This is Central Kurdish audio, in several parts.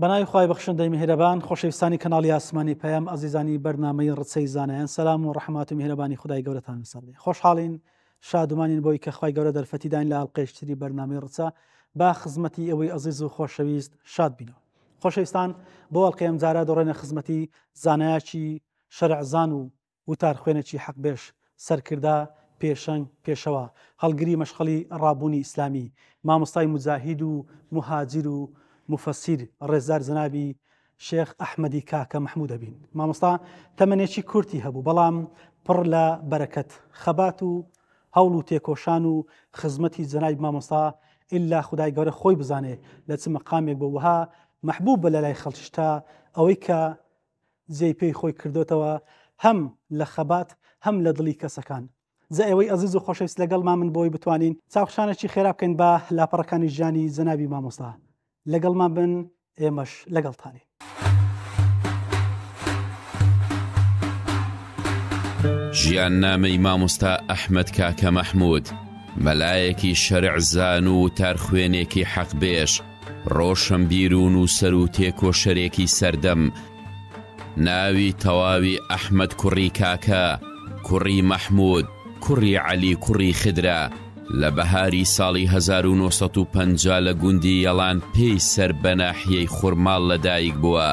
بەناوی خوای بەخشندەی میهرەبان خۆشەویستانی کەناڵی ئاسمانی پەیام ئەزیزانی بەرنامەی ڕچەی زانایان سەلام و ڕەحمات و میهرەبانی خودای گەورەتان لەسەر بێ. خۆشحاڵین شادومانین بۆی کە خوای گەورە دەرفەتیداین لە ئاڵلقەیشتری بەرنامەی ڕچە با خزمەتی ئەوەی ئەزیز و خۆشەویست شاد بینەوە. خۆشەویستان بۆ ئەڵلقەی ئەم جارە دەڕێنە خزمەتی زانایاکی شەرعزان و وتار خوێنێکی حەقبێش سەرکردا پێشەنگ پێشەوە هەڵگری مەشغەڵی ڕابوونی ئیسلامی مامۆستای مجاهید و مهاجر و مفەسیر ڕێزدار جەنابی شێخ ئەحمەدی کاکە محموود ئەبین. مامۆستا تەمەنێکی کورتی هەبوو بەڵام پڕ لە بەرەکەت خەبات و هەوڵ و تێکۆشان و خزمەتی جەنابی مامۆستا ئیلا خودای گەورە خۆی بزانێ لە چ مەقامێک بۆ وها محبوب بە لە لای خەڵکیش تا ئەوەی کە جێی پێی خۆی کردوتەوە هەم لە خەبات هەم لە دڵی کەسەکان. جا ئێوەی ئەزیز و خۆشەویست لەگەڵ من بۆی بتوانین چاوخشانێکی خێرا بکەین بە لاپەڕەکانی ژیانی جەنابی مامۆستا. لەگەڵمان بن ئێمەش لەگەڵتانی. ژیان نامەی مامۆستا ئەحمەد کاکە مەحموود مەلایەکی شەرعزان و تارخوێنێکی حەقبێش ڕۆشنبیر و نووسەر و تێکۆشەرێکی سەردەم ناوی تەواوی ئەحمەد کوڕی کاکە کوڕی مەحموود کوڕی عەلی کوڕی خدرە لە بەهاری ساڵی 1950 لە گوندی یەڵان پێی سەر بە ناحیەی خوڕماڵ لەدایک بووە.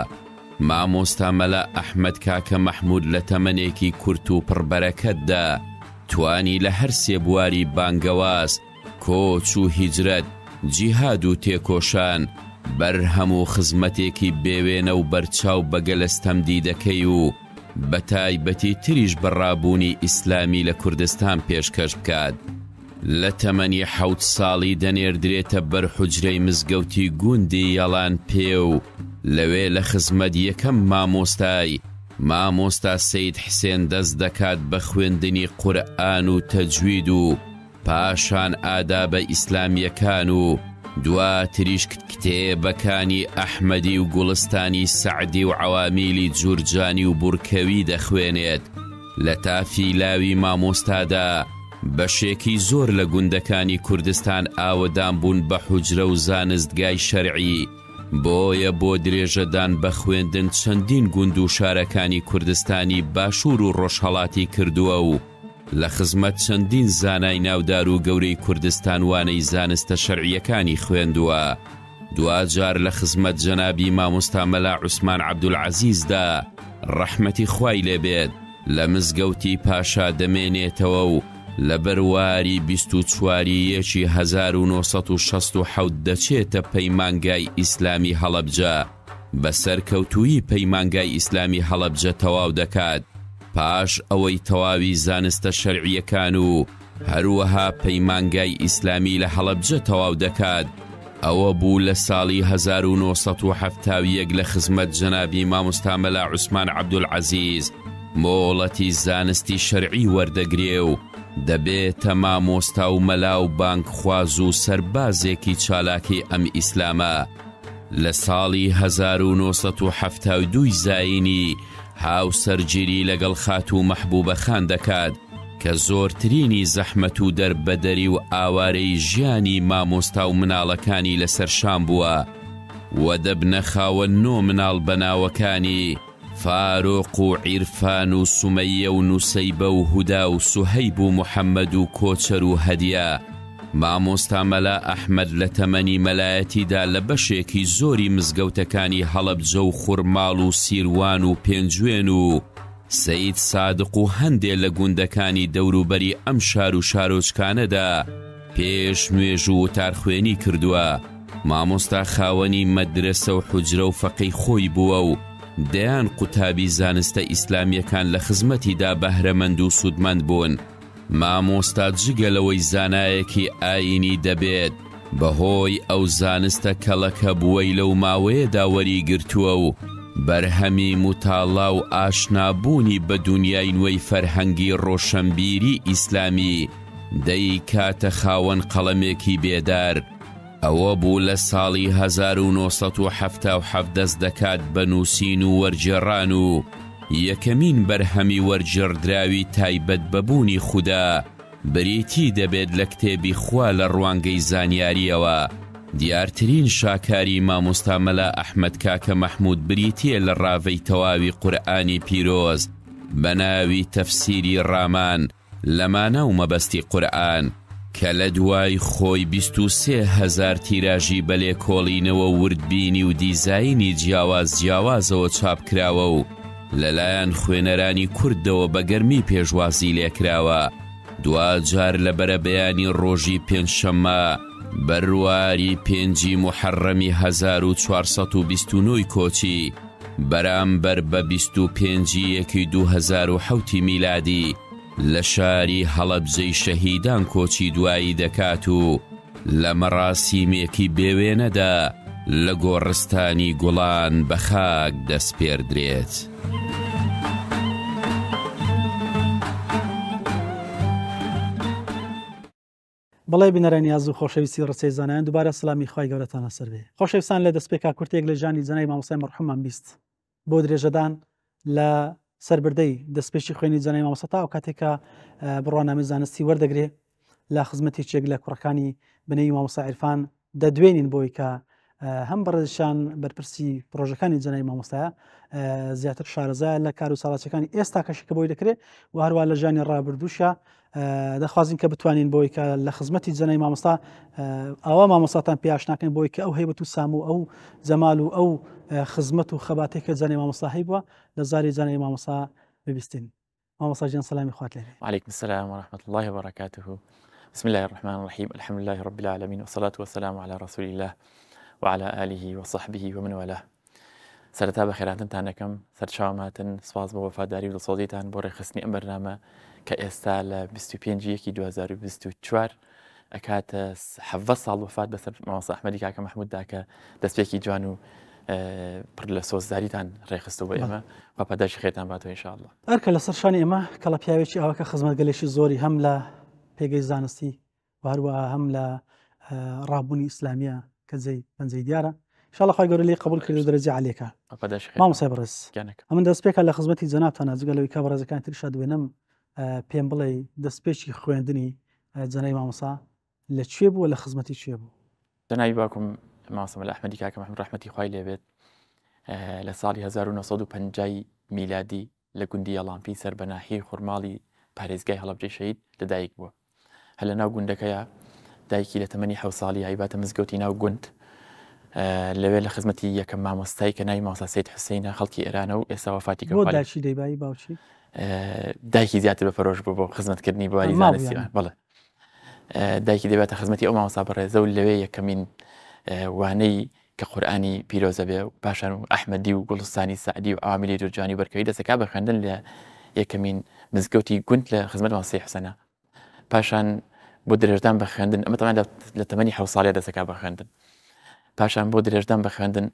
مامۆستا مەلا ئەحمەد کاکە مەحموود لە تەمەنێکی کورت و پڕبەرەکەتدا توانی لە هەر سێ بواری بانگەواز کۆچ و هیجرەت جیهاد و تێکۆشان بەرهەم و خزمەتێکی بێوێنە و بەرچاو بەگەلەستەمدی دەکەی و بە تایبەتی تریش بەڕابوونی ئیسلامی لە کوردستان پێشکەش بکات. لە تەمەنی 7 ساڵی دەنێردرێتە بەر حوجرەی مزگەوتی گوندی یەڵان پێ و لەوێ لە خزمەت یەکەم مامۆستا سەید حسێن دەست دەکات بە خوێندنی قورئان و تەجوید و پاشان ئادابە ئیسلامیەکان و دواتریش کتێبەکانی ئەحمەدی و گوڵستانی سەعدی و عەوامیلی جورجانی و بورکەوی دەخوێنێت. لە تافی لاوی مامۆستادا بەشێکی زۆر لە گوندەکانی کوردستان ئاوەدان بوون بە حوجرە و زانستگای شەرعی بۆیە بۆ درێژەدان بە خوێندن چەندین گوند و شارەکانی کوردستانی باشوور و ڕۆژهەڵاتی کردووە و لە خزمەت چەندین زانای ناودار و گەورەی کوردستان وانەی زانستە شەرعیەکانی خوێندووە. دوجار لە خزمەت جەنابی مامۆستا مەلا عوسمان عەبدولعەزیزدا ڕەحمەتی خوای لێبێت لە مزگەوتی پاشا دەمێنێتەوە و لە بەرواری 24 1967 دەچێتە پەیمانگای ئیسلامی هەڵەبجە بە سەرکەوتووی پەیمانگای ئیسلامی هەڵەبجە تەواو دەکات پاش ئەوەی تەواوی زانستە شەرعیەکان و هەروەها پەیمانگای ئیسلامی لە هەڵەبجە تەواو دەکات. ئەوە بوو لە ساڵی 1970 لە خزمەت جەنابی مامۆستا مەلا عوسمان عەبدولعەزیز مۆڵەتی زانستی شەرعی وەردەگرێ و دەبێتە مامۆستا و مەلا و بانگخواز و سەربازێکی چالاکی ئەم ئیسلامە. لە ساڵی 1972 زاینی هاوسەرگیری لەگەڵ خاتوو مەحبوبە خان دەکات کە زۆرترینی زەحمەت و دەربەدەری و ئاوارەی ژیانی مامۆستا و مناڵەکانی لەسەر شام بووە و دەبنە خاوەن 9 مناڵ بەناوەکانی فاروق و عیرفان و سومەیە و نوسەیبە و هودا و سوهەیب و محەممەد و کۆچەر و هەدیە. مامۆستا مەلا ئەحمەد لە تەمەنی مەلایەتیدا لە بەشێکی زۆری مزگەوتەکانی هەڵەبجە و خوڕماڵ و سیروان و پێنجوێن و سەید سادق و هەندێک لە گوندەکانی دەوروبەری ئەم شار و شارۆچکانەدا پێش نوێژ و تارخوێنی کردووە. مامۆستا خاوەنی مەدرسە و حوجرە و فەقەی خۆی بووە و دەیان قوتابی زانستە ئیسلامیەکان لە خزمەتیدا بەهرەمەند و سودمەند بوون. مامۆستا جگەلەوەی زانایەکی ئاینی دەبێت بەهۆی ئەو زانستە کەڵەکە بووەی لەو ماوەیەدا وەریگرتووە و بەرهەمی متاڵا و ئاشنابوونی بە دونیای نوێی فەرهەنگی ڕۆشنبیری ئیسلامی دەی کاتە خاوەن قەڵەمێکی بێدار. ئەوە بوو لە ساڵی 1970 دەست دەکات بە نووسین و وەرجێڕان و یەکەمین بەرهەمی وەرجێڕدراوی تایبەت بەبوونی خودا بریتی دەبێت لە کتێبی خوا لە ڕوانگەی زانیاریەوە دیارترین شاکاری مامۆستا مەلا ئەحمەد کاکە مەحموود بریتیە لە ڕاوەی تەواوی قورئانی پیرۆز بە ناوی تەفسیری ڕامان لەمانە و مەبەستی قورئان کە لە دوای خۆی 23,000 تیراژی بەلێ کۆڵینەوە وردبینی و دیزاینی جیاوازەوە چاپکراوە و لەلایەن خوێنەرانی کوردەوە بە گەرمی پێشوازی لێکراوە. دوجار لە بەرەبەیانی ڕۆژی پێنجشەممە بەرواری 5 محەڕەمی 1429 کۆچی بەرامبەر بە 25/1/2007 میلادی لە شاری هەڵەبجەی شەهیدان کۆچی دوایی دەکات و لە مەراسیمێکی بێوێنەدا لە گۆڕستانی گوڵان بە خاک دەستپێردرێت. بەڵێ بینەرە نیاز و خۆشەویستی ڕچەی زانایان دووبارە سلامی خوای گەورەتانە سەر بێ. خۆشەویستان لە دەستپێکا کورتێک لە ژانی جەنای مامۆستای مەرحوممان بیست بۆ درێژەدان لە سەربردەی دەستپێکی خوێنی جەنای مامۆستا تا ئەو کاتێکە بڕوانامەی زانستی وەردەگرێ لە خزمەتی چێک لە کوڕەکانی بنەی مامۆستا عیرفان دەدوێنین بۆی کە هەم بەڕێزشان بەرپرسی پرۆژەکانی جەنای مامۆستایە زیاتر شارەزایە لە کار و ساڵاتچەکانی ئێستا کەشی کە بۆی دەکرێت و هەروە لە ژانی ڕابردووشە دەخوازین کە بتوانین بۆی کە لە خزمەتی جەنای مامۆستا ئەوە مامۆستاتان پێش ناکەن بۆی کە ئەو هەیبەت و سام و ئەو جەمال و ئەو خزمەت و خەباتێکە جەنای مامۆستا هەیبووە لە زاری جەنای مامۆستا ببیستین. مامۆستا جیان سلامی خوات لێرێ. وعليكم السلام ورحمة الله وبركاته. بسم الله الرحمن الرحيم، الحمد لله رب العالمين، والصلاة والسلام على رسول الله وعلى آله وصحبه ومن والاه. سەرەتا بە خێراتتان دەکەم، سەرچاوماتن، سپاس بۆ وەفاداری و دڵسۆزیتان بۆ ڕێخستنی ئەم بەرنامە کە ئێستا لە 25/1/2024 ئەکاتە 17 ساڵ وفات بەسەر مامۆستا ئەحمەدی کاکە مەحمووددا کە دەستپێکی جوان و پڕ لە سۆزداریتان ڕێخستە بۆ ئێمە و پاداشی خێرتان باتەوە ئینشاءالله. ئەرکە لەسەر شانی ئێمە کەڵە پیاوێکی ئەوەکە خزمەتگەلێکی زۆری هەم لە پێگەی زانستی و هەروەها هەم لە ڕابوونی ئیسلامیە کە جێی پەنجەی دیارە. ئینشاءالله خوای گەورە لێی قبول کرد و دەرەجەی عالێکە. مامۆستای بەڕێز ئەمن دەستپێکە لە خزمەتی جەنابتانە جگەلەوەی کە بەڕێزەکانی تریشا دوێنم پێم بڵێ دەستپێکی خوێندنی جەنای مامۆستا لەکوێ بووە لە خزمەتی کوێ بوو؟ جەنابی باوکم مامۆستا مەلا ئەحمەدی کاکە مەحموود ڕەحمەتی خوای لێبێت لە ساڵی 1950 میلادی لە گوندی یەڵامپی سەر بە ناحیەی خورماڵی پارێزگای هەڵەبجەی شەهید لەدایک بووە. هە لە ناو گوندەکەیە دایکی لە تەمەنی 7 ساڵی هایباتە مزگەوتی ناو گوند لەوێ لە خزمەتی یەکەم مامۆستای کە ناوی مامۆستا سەید حوسێنە خەڵکی ئێرانە و ئێستا وەفاتی کردووە. بۆ داچی دەیبایی باوچی؟ دایکی زیاتر بەفرۆش بوو بۆ خزمەتکردنی بۆواری زانستی. بەڵێ دایکی دەبێتە خزمەتی ئەو مامۆستا بەڕێزە و لەوێ یەکەمین وانەی کە قورئانی پیرۆزە بێ و پاشان و ئەحمەدی و گوڵستانی سعدی و ئاوامیلی جورجانی بەرکەوی دەسەکا بە خوێندن لە یەکەمین مزگەوتی گوند لە خزمەت مامۆستای حوسێنە. پاشان بۆ درێژدان بە خوێندن، ئەمە تەمان لە تەمەنی 7 ساڵیە دەسەکا بە خوێندن. پاشان بۆ درێژدان بە خوێندن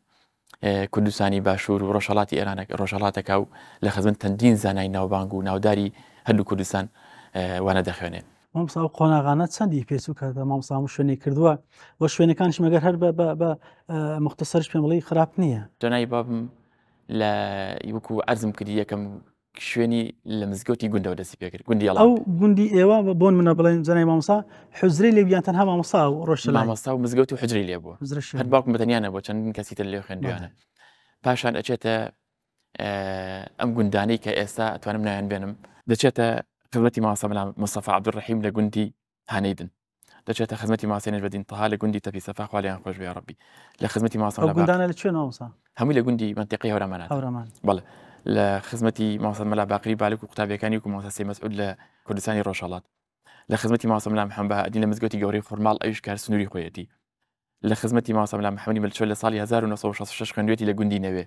کوردستانی باشوور و ڕۆژهەڵاتی ئێرانەکە ڕۆژهەڵاتەکە و لە خزمەت چەندین زانای ناوبانگ و ناوداری هەردوو کوردستان وانە دەخوێنێت. مامۆستا و قۆناغانە چەندی پێچوو کە مامۆستا هەموو شوێنێک کردووە بۆ شوێنەکانش مەگەر هەر بە مختصرش پێم بڵێ خراپ نییە. جەنابی بابم لە وەکو عەرزم کردی یەکەم شوێنی لە مزگەوتی گوندەوە دەستی پێ کرد، گوندی یەڵام. ئەو گوندی ئێوە بۆن منە بڵێن جەنابی مامۆستا حوزرەی لێبیان تەنها مامۆستا و ڕۆژهەڵات مامۆستا و مزگەوت و حوجرەی لێ بووە، هەر باوکم بەتەنیانە بۆ چەندین کەسی تر لێ خوێندویانە. پاشان ئەچێتە ئەم گوندانەی کە ئێستا ئەتوانم نایان بێنم، دەچێتە خزمەتی مامۆستا مەلا مستەفا عەبدوڕەحیم لە گوندی هانەیدن، دەچێتە خزمەتی مامۆستا نەجمەدین تەها لە گوندی تەپی سەفا خوا لێیان خۆش بێ یا ڕەبی. لە خزمەتی مامۆستا ئەو گوندانە لەکوێ مامۆستا؟ هەمووی لە گوندی منتیقەی هەورەمانات. بەڵێ لە خزمەتی مامۆستا مەلا باقری بالک و قوتابیەکانی وکو مامۆستا سەید مەسعود لە کوردستانی ڕۆژهەڵات، لە خزمەتی مامۆستا مەلا محەممەد بەهادین لە مزگەوتی گەورەی خورماڵ ئەویش کار سنووری خۆیەتی، لە خزمەتی مامۆستا مەلا محەممەدی مەلچۆ لە ساڵی 1966 خوێندوێتی لە گوندی نەوێ،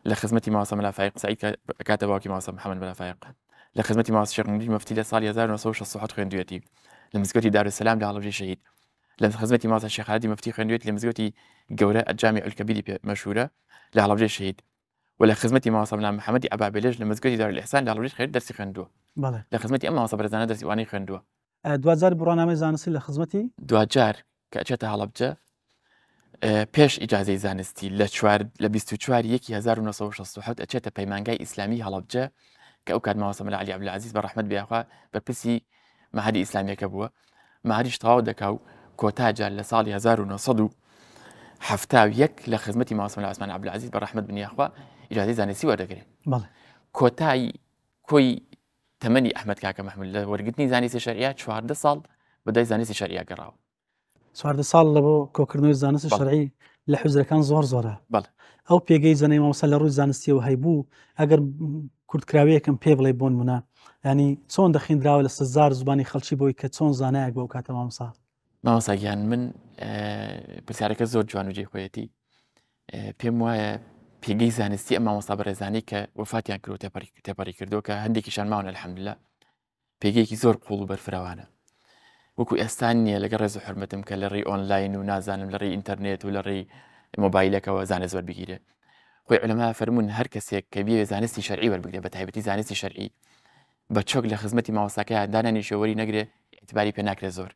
لە خزمەتی مامۆستا مەلا فایق سعید کاتە باوکی مامۆستا محەممەد مەلا فایق، لە خزمەتی مامۆستا شێخ نوری مەفتی لە ساڵی 1967 خوێندوێتی لە مزگەوتی دارالسەلام لە هەڵەبجەی شەهید، لە خزمەتی مامۆستا شێخ عادی مەفتی خوێندوێتی لە مزگەوتی گەورە الجامع الکەبیری مەشهورە لە هەڵەبجەی شەهید، و لە خزمەتی مامۆستا مەلا محەممەدی ئەبابێلێژ لە مزگەوتی دارالئیحسان لە هەڵەبجەی خەیر دەرسی خوێندووە. لە خزمەتی ئەم مامۆستا بەرزانە دەرسی وانەی خوێندووە. دوجار بڕوانامەی زانستی لە خزمەتی دوجار کە ئەچێتە هەڵەبجە پێش ئیجازەی زانستی لە 24/1/1967 ئەچێتە پەیمانگای ئیسلامی هەڵەبجە کە ئەو کات مامۆستا مەلا عەلی عەبدولعەزیز بە ڕەحمەت بێخوا بەرپرسی مەعهەدی ئیسلامیەکە بووە. مەعهەدیش تەواو دەکا و کۆتاجار لە ساڵی 1970 هەفتا و یەک لە خزمەتی مامۆستا مەلا عوسمان عەبدولعەزیز بەڕەحمەت بنیاخوا ئیجازەی زانستی وەردەگرێت. بەڵێ کۆتایی کۆی تەمەنی ئەحمەد کاکە مەحموود لە وەرگرتنی زانستی شەریعە 14 ساڵ بەدای زانستی شەریعە گەڕاوە. 14 ساڵ لە بۆ کۆکردنەوەی زانستی شەرعی لە حوزەکان زۆرە. بەڵێ ئەو پێگەی زەنەی مامۆستا لە ڕووی زانستیەوە هەیبوو ئەگەر کورتکراوەیەکم پێ بڵێ بۆ نمونە ینی چۆن دەخیندراوە لە سزار زبانی خەڵکی بۆی کە چۆن زانایەک بەو کاتە مامۆستا. مامۆستا گیان من پرسیارەکە زۆر جوان و جێخۆیەتی پێم وایە پێگەی زانستی ئەم مامۆستا بەڕێزانەی کە وەفاتیان کردو تێپەڕی کردو کە هەندێکیشان ماون الحەمدوللا پێگەیەکی زۆر قوڵ و بەرفراوانە وەکو ئێستا نییە لەگە ڕێز و حرمەتم کە لە ڕێی ئۆنلاین و نازانم لە ڕێی ئینتەرنێت و لە ڕێی مۆبایلەکەەوە زانست وەربگیرێ خۆی علەما فەرمونون هەر کەسێک کە بێ زانستی شەرعی وەربگرێت بە تایبەتی زانستی شەرعی بە چۆک لە خزمەتی مامۆستاکەیان دانانی شێوەری نەگرێ ئیعتیباری پێ ناکرێت زۆر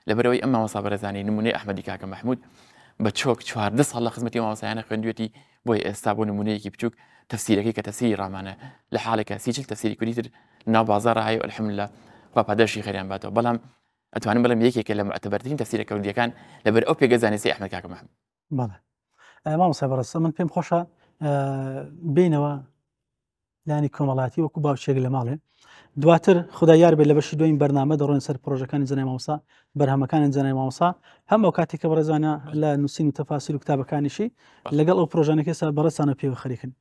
لەبەرەوەی ئەم مامۆستا بەڕێزانەی نمونەی ئەحمەدی کاکە مەحموود بە چۆک 14 ساڵ لە خزمەتی مامۆستایانە خوێندوێتی بۆی ئێستا بۆ نمونەیەکی بچووک تەفسیرەکەی کە تەفسیری ڕامانە لە حاڵێکە سیچل تەفسیری کوردیتر ناو بازاڕ هەیە الحەمدوللا خوا پاداشی خێریان باتەوە بەڵام ئەتوانم بڵێم یەکێکە لە معتەبەرترین تەفسیرە کەوندیەکان لەبەر ئەو پێگە زانستی ئەحمەد کاکە مەحموود. بەڵێ مامۆستا بەڕێز من پێم خۆشە بینەوە لانی کۆمەڵاتی وەکو باوچێک لە ماڵێ دواتر خدای یار بێت لە بەشی دوین بەرنامە دەڕۆین سەر پرۆژەکانی جەنای مامۆستا بەرهەمەکانی جەنای مامۆستا هەم ئەو کاتێککە بەڕێزانە لە نووسین و تەفاسیر و کتابەکانیشی لەگەڵ ئەو پرۆژانەکە بەڕێستانە پێوە خەریکن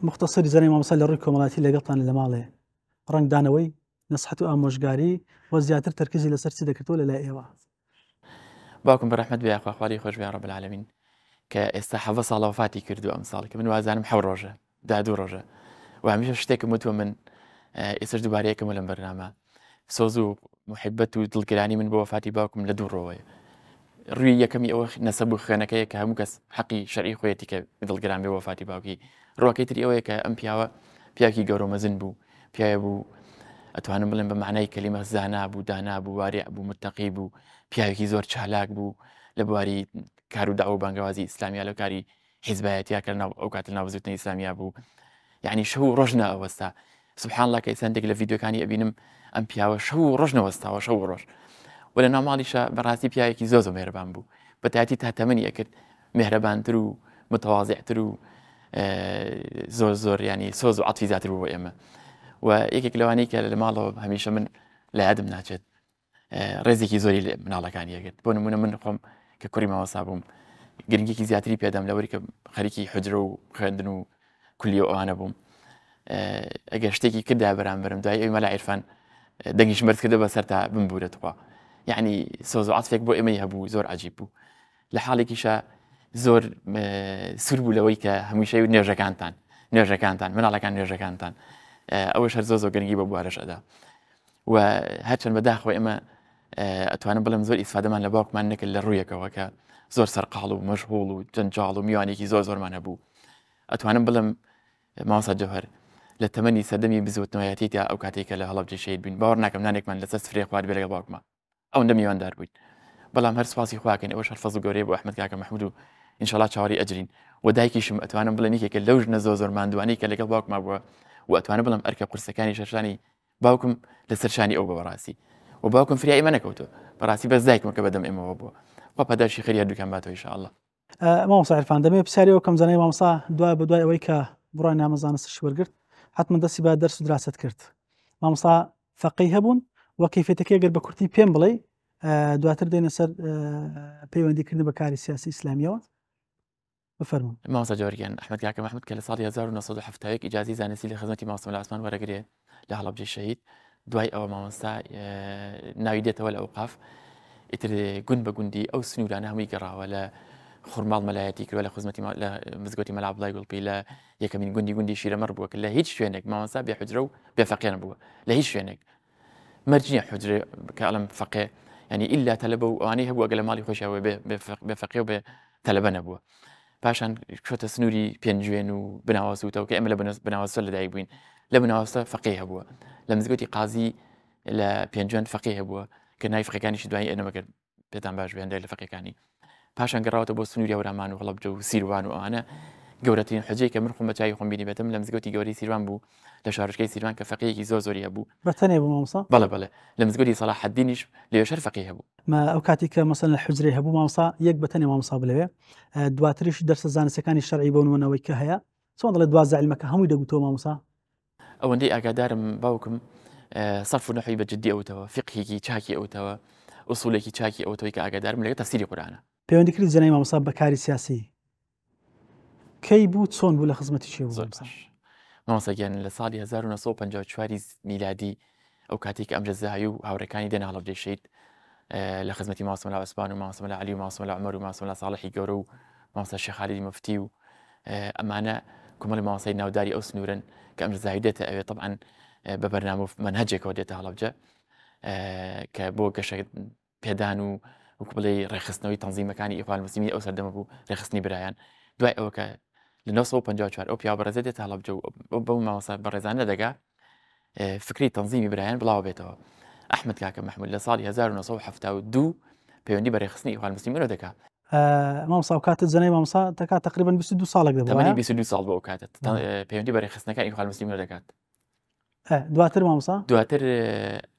مختصری جەنای مامۆستا لە ڕووی کۆمەڵاتی لەگەڵتان لە ماڵێ ڕنگدانەوەی نەسحەت و ئامۆژگاری وە زیاتر تەرکیزی لەسەر چی دەکردەوە لە لای ئێوە. باوکم بەڕەحمەت بێ خواخواری خۆش بێ رب العالمین کە ئێستا 7 ساڵ وفاتی کردو ئەم ساڵ کە من وازانم 7 ڕۆژە دا 2 ڕۆژە و هەمیشە شتێکم وتوە من ئێستش دووبارەیەکەمە لەم بەرنامە سۆز و محبەت و دڵگرانی من بۆ وفاتی باوکم لە 2 ڕۆوەیە ڕووی یەکەمی ئەوە نەسەب و خوێنەکەیە کە هەموو کەس حەقی شەرعی خۆیەتی کە دڵگران بێ وفاتی باوکی ڕۆکەی تری ئەوەیە کە ئەم پیاوە پیاکی گەورە مەزن بوو پیاە بوو ئەتوانم بڵێم بە معنای کەلیمە زانا بوو دانا بوو وارێ بوو متەقی بوو پیاوێکی زۆر چالاک بوو لە بواری کار و داوا و بانگەوازی ئیسلامیا لە کاری حیزبایەتیا کە ئەو کات لە ناوزوتنی ئیسلامیا بوو یعنی شەو ڕۆژ نەوەستا سبحان الله کە ئێساندێک لە ڤیدیۆکانی ئەبینم ئەم پیاوە شەو ڕۆژ نەوەستاوە شەو ڕۆژ و لە ناوماڵیشە بەڕاستی پیاوێکی زۆر زۆر مێرەبان بوو بە تایەتی تا تەمەنی ئەکرد مێهرەبانتر و متەواضعتر و زۆر زۆر ینی سۆز و عەتفی زیاتر بوو بۆ ئێمە و یەکێک لەوانەی کە لە ماڵەوە هەمیشە من لە یادم ناچێت ڕێزێکی زۆری لە مناڵەکانی ئەگرت بۆ نمونە من خۆم کە کوڕی مامۆستا بووم گرنگێکی زیاتری پێدام لەوەری کە خەریکی حجرە و خوێندن و کولیە ئەوانە بووم ئەگەر شتێکی کردا بەرامبەرم دوای ئەوی مەلا عیرفان دەنگیش مرد کردە بەسەر تا بمبورێتەوە یعنی سۆز و عەتفێک بۆ ئێمەی هەبوو زۆر عەجیب بوو لە حاڵێکیشە زۆر سوور بوو لەوەی کە هەمیشەی نوێژەکانتان مناڵەکان نوێژەکانتان ئەوەش هەر زۆر گرنگی بە بوارەش ئەدا و هەرچەند بەداخۆ ئێمە ئەتوانم بڵێم زۆر ئیسفادەمان لە باوکمان نەکرد لە ڕوویەکەوە کە زۆر سەرقاڵ و مەشغوڵ و جەنجاڵ و میوانێکی زۆر زۆرمان هەبوو ئەتوانم بڵێم مامۆستا جەوهەر لە تەمەنی سەردەمی بزوتنەوەیەتی تا ئەو کاتێکە لە هەڵەبجە شەهید بووین باوەڕ ناکەم نانێکمان لەسەر سفرەی خوارد بێ لەگەڵ باوکمان ئەوەندە میواندار بووین بەڵام هەر سوپاسی خواکەین ئەوەش هەر فەزڵ گەورەیە بۆ ئەحمەد کاکە مەحموود و ئینشاڵڵا چاوەڕی ئەجرین و دایکیشم ئەتوانم بڵێم یەکێکە لەو ژنە زۆر زۆر ماندوانەی کە لەگەڵ باوکما بووە و ئەتوانم بڵێم ئەرکە قورسەکانی شەشانی باوکم لەسەر شانی ئەو بەڕاستی و باوکم فریای ئێمە نەکەوتووە بەڕاستی بەس دایکمە کە بەدەم ئێمەوە بووە خوا پاداشی خێری هەردووکیان باتەوە ئینشاءالله. مامۆستا عیرفان دەمێ پرسیارەوە کەم زانای مامۆستا دوای بە دوای ئەوەی کە بڕای نامەزانستیش وەرگرت حتمما دەستی بە دەرس و دراست کرد مامۆستا فەقیه هەبوون و کەیفێتەکەی ئەگەر بە کورتی پێم بڵێ دواتر دێنە سەر پەیوەندیکردن بە کاری سیاسی ئیسلامیەوە بفەرمون. مامۆستا جەوهەریان ئەحمەد کاکە مەحموود کە لە ساڵی 1970 ئیجازەی زانستی لە خزمەتی مامۆستا مەلا عوسمان وەرەگرێ لە هەڵەبجەی شەهید دوای ئەوە مامۆستا ناوی دێتەوە لە ئەوقاف ئیتر گوند بە گوندی ئەو سنوورانە هەمووی گەڕاوە لە خورماڵ مەلایەتی کردوە لە خزمەتی لە مزگەوتی مەلا عەبدوڵای گوڵپی لە یەکەمین گوندی شیرەمەڕ بووە کە لە هیچ شوێنێک مامۆستا بێ حوجرە و بێ فەقێ نەبووە لە هیچ شوێنێک مەرجە حوجرە کە ئەڵم فەقێ ینی ئیلا تەلەبە و ئەوانەی هەبووە گە لە ماڵی خۆشیەوە بێ فەقێ و بێ تەلەبە نەبووە پاشان کۆتە سنووری پێنجوێن و بناوەسوتەوە کە ئێمە لە بناوەستە لەدایک بووین لە بناوەستە فەقێ هەبووە لە مزگەوتی قازی لە پێنجوێن فەقێ هەبووە کە ناوی فەقێکانیشی دوای ئێنەمەکرد پێتان باش بێندای لە فەقێکانی پاشان گەڕاوەتە بۆ سنووری هەورامان و هەڵەبجە و سیروان و ئەوانە گەورەترین حجەی کە من خۆم بە چاوی خۆم بینی بێتم لە مزگەوتی گەورەی سیروان بوو لە شارۆچکەی سیروان کە فەقیهێکی زۆری هەبوو بەتەنێ بوو مامۆستا بەڵێ لە مزگەوتی سەلاح الدینیش لێوێ فەقیه هەبوو ما ئەو کاتی کە مەسەن لە حجرەی هەبوو مامۆستا یەک بەتەنێ مامۆستا بلەوێ دواتریش دەرسە زانستەکانی شەرعی بۆ نمونەوەی کە هەیە چۆن دەڵێ دوازە عیلمەکە هەمووی دەگوتەوە مامۆستا ئەوەندەی ئاگادارم باوکم صرف و نحوی بەجددی ئەوتەوە فقهێکی چاکی ئەوتەوە ئوسوولێکی چاکی ئەوتەوەی کە ئاگادارم لەگە تەفسیری قورئانە پەیوەندی کردی جەنای مامۆستا بە کاری سیاسی کەی بوو چۆن بوو لە خزمەتی چێ بوو مامۆستاگیان لە ساڵی 1954 میلادی ئەو کاتێک کە ئەم جەزایی و هاوڕێکانی دێنە هەڵەبجەی شەید لە خزمەتی مامۆستا مەلا عوسمان و مامۆستا مەلا عەلی و مامۆستا مەلا عومەر و مامۆستا مەلا ساڵحی گەورە و مامۆستا شێخ خالیدی مفتی و ئەمانە کۆمەڵی مامۆستای ناوداری ئەو سنوورن کە ئەم جەزایی دێتە ئەوێ طبعاً بە بەرنامە و منهەجێکەوە دێتە هەڵەبجە کە بۆ گەشە پێدان و وەکو بڵێ ڕێخستنەوەی تەنزیمەکانی ئیخوان الموسلیمین ئەو سەردەمە بوو ڕێخستنی برایان دوای ئەوە کە لە 1954 ئەو پیاوە بەڕێزە دێتە هەڵەبجە و بەو مامۆستا بەڕێزانە دەگا فکری تەنزیمی برایان بڵاو بێتەوە ئەحمەد کاکە محمود لە ساڵی 1972 پەیوەندی بە ڕێخستنی ئیخوان الموسلیمینەوە دەکات مامۆستا و کاتت جەنای مامۆستا دەکات تقریبا 22 ساڵێک دەبوو تەمەنی 22 ساڵ بۆ ئەو کاتت پەیوەندی بە ڕێخستنەکانی ئیخوان الموسلیمینەوە دەکات دواتر مامۆستا دواتر